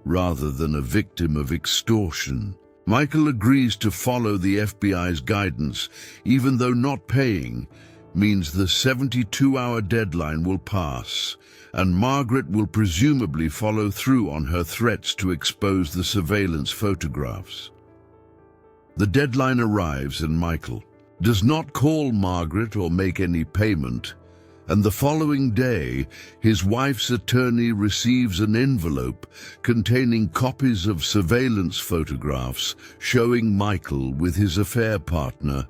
rather than a victim of extortion. Michael agrees to follow the FBI's guidance, even though not paying means the 72-hour deadline will pass, and Margaret will presumably follow through on her threats to expose the surveillance photographs. The deadline arrives and Michael does not call Margaret or make any payment, and the following day his wife's attorney receives an envelope containing copies of surveillance photographs showing Michael with his affair partner,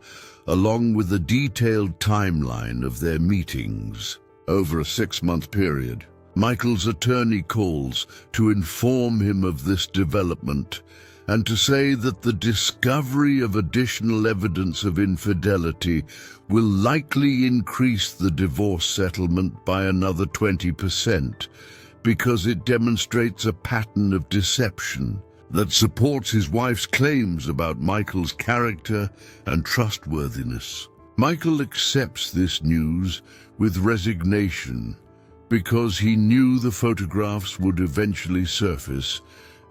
along with a detailed timeline of their meetings over a 6-month period. Michael's attorney calls to inform him of this development and to say that the discovery of additional evidence of infidelity will likely increase the divorce settlement by another 20% because it demonstrates a pattern of deception that supports his wife's claims about Michael's character and trustworthiness. Michael accepts this news with resignation because he knew the photographs would eventually surface,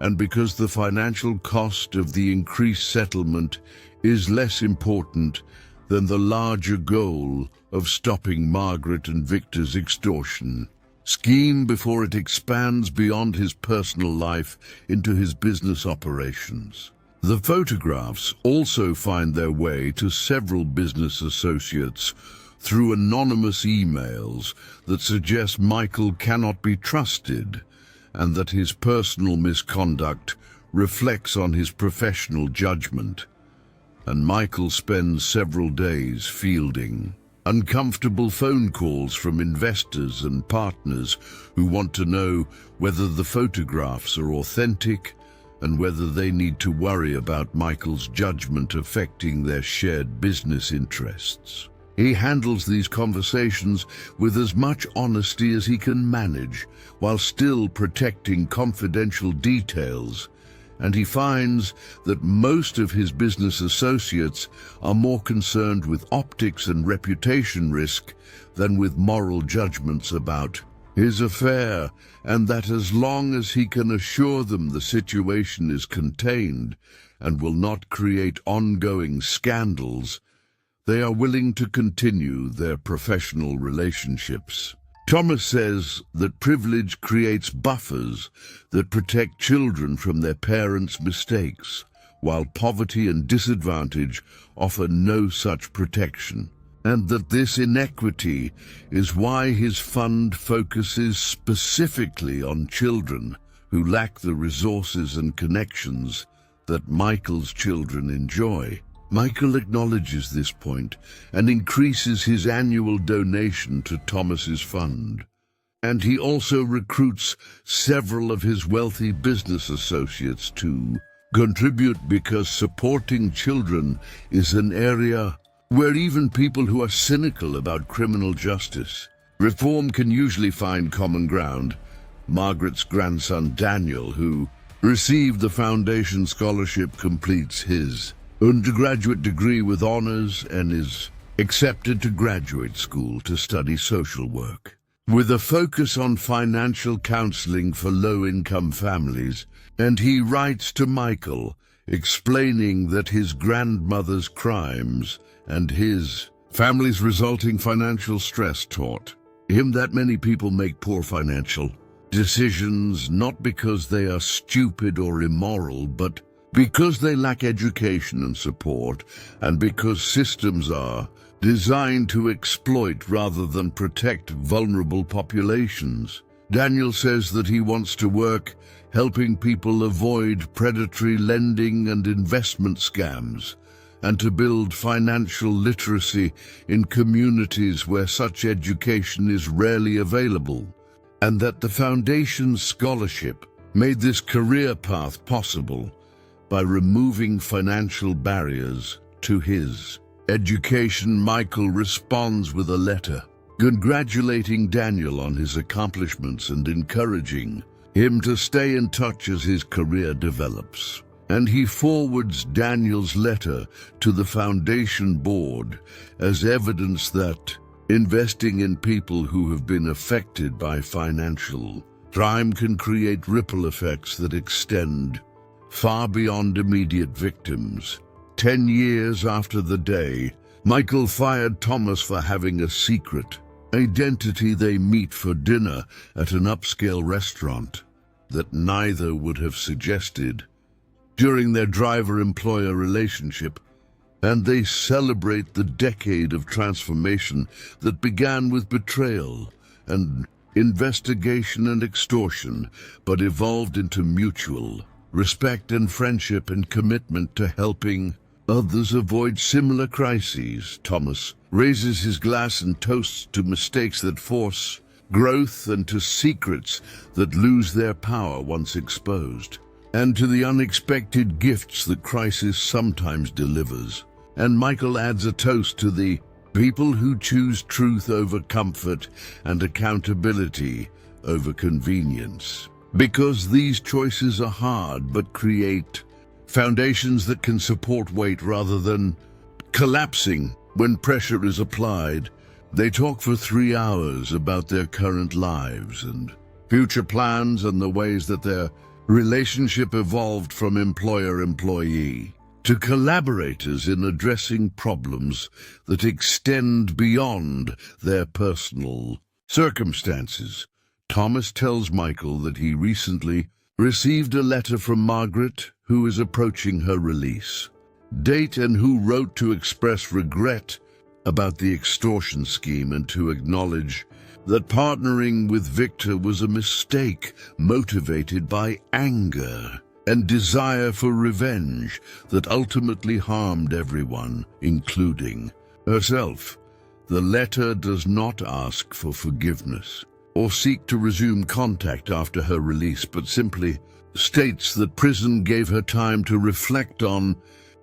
and because the financial cost of the increased settlement is less important than the larger goal of stopping Margaret and Victor's extortion scheme before it expands beyond his personal life into his business operations. The photographs also find their way to several business associates through anonymous emails that suggest Michael cannot be trusted and that his personal misconduct reflects on his professional judgment. And Michael spends several days fielding uncomfortable phone calls from investors and partners who want to know whether the photographs are authentic and whether they need to worry about Michael's judgment affecting their shared business interests. He handles these conversations with as much honesty as he can manage, while still protecting confidential details, and he finds that most of his business associates are more concerned with optics and reputation risk than with moral judgments about his affair, and that as long as he can assure them the situation is contained and will not create ongoing scandals, they are willing to continue their professional relationships. Thomas says that privilege creates buffers that protect children from their parents' mistakes, while poverty and disadvantage offer no such protection, and that this inequity is why his fund focuses specifically on children who lack the resources and connections that Michael's children enjoy. Michael acknowledges this point and increases his annual donation to Thomas's fund. And he also recruits several of his wealthy business associates to contribute, because supporting children is an area where even people who are cynical about criminal justice reform can usually find common ground. Margaret's grandson Daniel, who received the foundation scholarship, completes his undergraduate degree with honors and is accepted to graduate school to study social work, with a focus on financial counseling for low-income families. And he writes to Michael, explaining that his grandmother's crimes and his family's resulting financial stress taught him that many people make poor financial decisions not because they are stupid or immoral, but because they lack education and support, and because systems are designed to exploit rather than protect vulnerable populations. Daniel says that he wants to work helping people avoid predatory lending and investment scams, and to build financial literacy in communities where such education is rarely available, and that the Foundation's scholarship made this career path possible by removing financial barriers to his education. Michael responds with a letter congratulating Daniel on his accomplishments and encouraging him to stay in touch as his career develops. And he forwards Daniel's letter to the Foundation board as evidence that investing in people who have been affected by financial crime can create ripple effects that extend far beyond immediate victims. 10 years after the day Michael fired Thomas for having a secret identity, they meet for dinner at an upscale restaurant that neither would have suggested during their driver-employer relationship, and they celebrate the decade of transformation that began with betrayal and investigation and extortion, but evolved into mutual respect and friendship and commitment to helping others avoid similar crises. Thomas raises his glass and toasts to mistakes that force growth and to secrets that lose their power once exposed, and to the unexpected gifts that crisis sometimes delivers. And Michael adds a toast to the people who choose truth over comfort and accountability over convenience, because these choices are hard but create foundations that can support weight rather than collapsing when pressure is applied. They talk for 3 hours about their current lives and future plans and the ways that their relationship evolved from employer-employee to collaborators in addressing problems that extend beyond their personal circumstances. Thomas tells Michael that he recently received a letter from Margaret, who is approaching her release date, and who wrote to express regret about the extortion scheme and to acknowledge that partnering with Victor was a mistake motivated by anger and desire for revenge that ultimately harmed everyone, including herself. The letter does not ask for forgiveness or seek to resume contact after her release, but simply states that prison gave her time to reflect on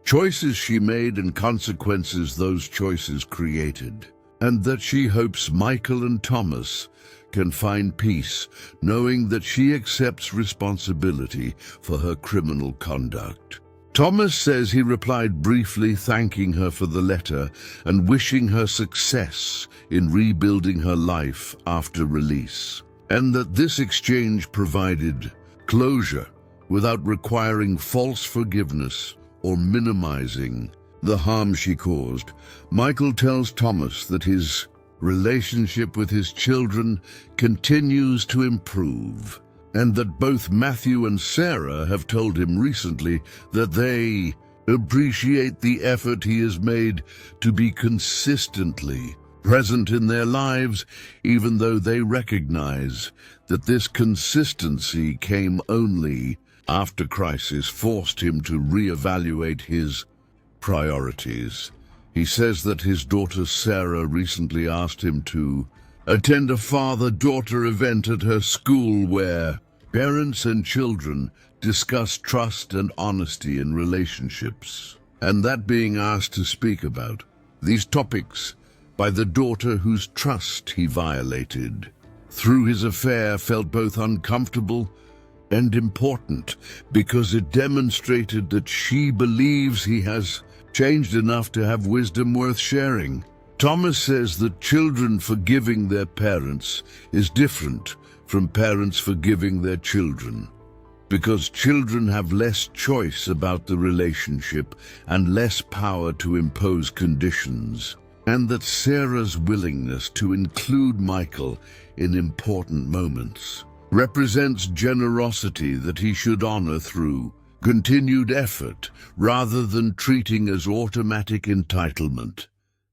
choices she made and consequences those choices created, and that she hopes Michael and Thomas can find peace knowing that she accepts responsibility for her criminal conduct. Thomas says he replied briefly, thanking her for the letter and wishing her success in rebuilding her life after release, and that this exchange provided closure without requiring false forgiveness or minimizing the harm she caused. Michael tells Thomas that his relationship with his children continues to improve, and that both Matthew and Sarah have told him recently that they appreciate the effort he has made to be consistently present in their lives, even though they recognize that this consistency came only after crisis forced him to reevaluate his priorities. He says that his daughter Sarah recently asked him to attend a father-daughter event at her school where parents and children discuss trust and honesty in relationships, and that being asked to speak about these topics by the daughter whose trust he violated through his affair felt both uncomfortable and important, because it demonstrated that she believes he has changed enough to have wisdom worth sharing. Thomas says that children forgiving their parents is different from parents forgiving their children, because children have less choice about the relationship and less power to impose conditions, and that Sarah's willingness to include Michael in important moments represents generosity that he should honor through continued effort rather than treating as automatic entitlement.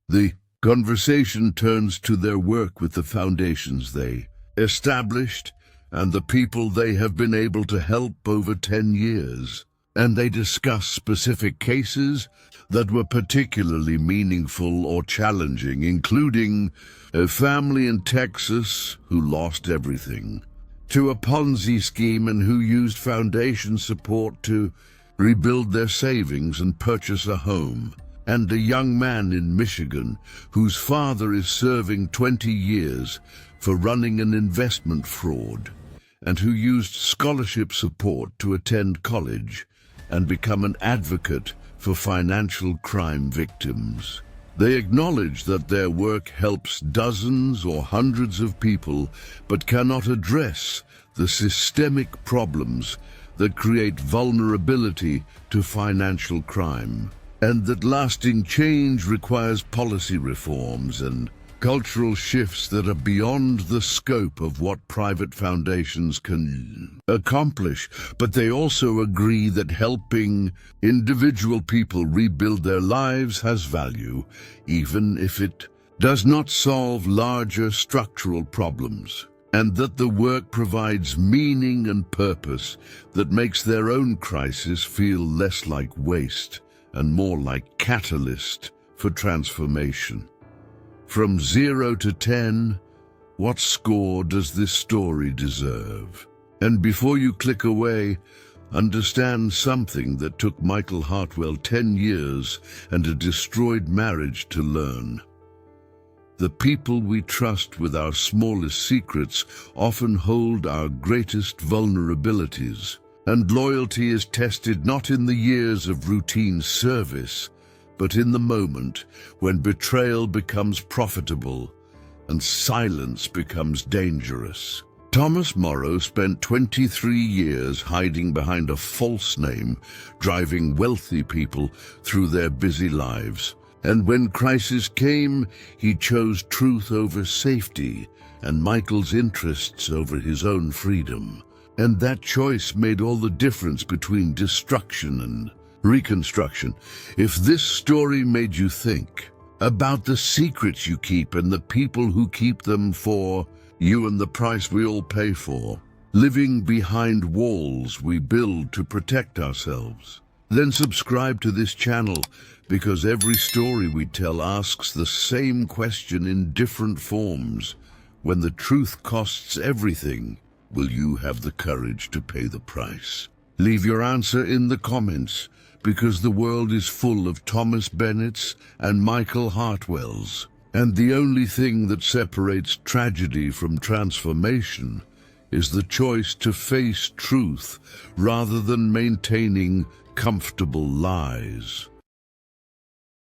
The conversation turns to their work with the foundations they established and the people they have been able to help over 10 years, and they discuss specific cases that were particularly meaningful or challenging, including a family in Texas who lost everything, to a Ponzi scheme and who used foundation support to rebuild their savings and purchase a home, and a young man in Michigan whose father is serving 20 years for running an investment fraud, and who used scholarship support to attend college and become an advocate for financial crime victims. They acknowledge that their work helps dozens or hundreds of people, but cannot address the systemic problems that create vulnerability to financial crime, and that lasting change requires policy reforms and cultural shifts that are beyond the scope of what private foundations can accomplish. But they also agree that helping individual people rebuild their lives has value, even if it does not solve larger structural problems, and that the work provides meaning and purpose that makes their own crisis feel less like waste and more like catalyst for transformation. From 0 to 10, what score does this story deserve? And before you click away, understand something that took Michael Hartwell 10 years and a destroyed marriage to learn. The people we trust with our smallest secrets often hold our greatest vulnerabilities, and loyalty is tested not in the years of routine service, but in the moment when betrayal becomes profitable and silence becomes dangerous. Thomas Morrow spent 23 years hiding behind a false name, driving wealthy people through their busy lives. And when crisis came, he chose truth over safety and Michael's interests over his own freedom. And that choice made all the difference between destruction and reconstruction. If this story made you think about the secrets you keep and the people who keep them for you and the price we all pay for, living behind walls we build to protect ourselves, then subscribe to this channel, because every story we tell asks the same question in different forms. When the truth costs everything, will you have the courage to pay the price? Leave your answer in the comments, because the world is full of Thomas Bennett's and Michael Hartwell's, and the only thing that separates tragedy from transformation is the choice to face truth rather than maintaining comfortable lies.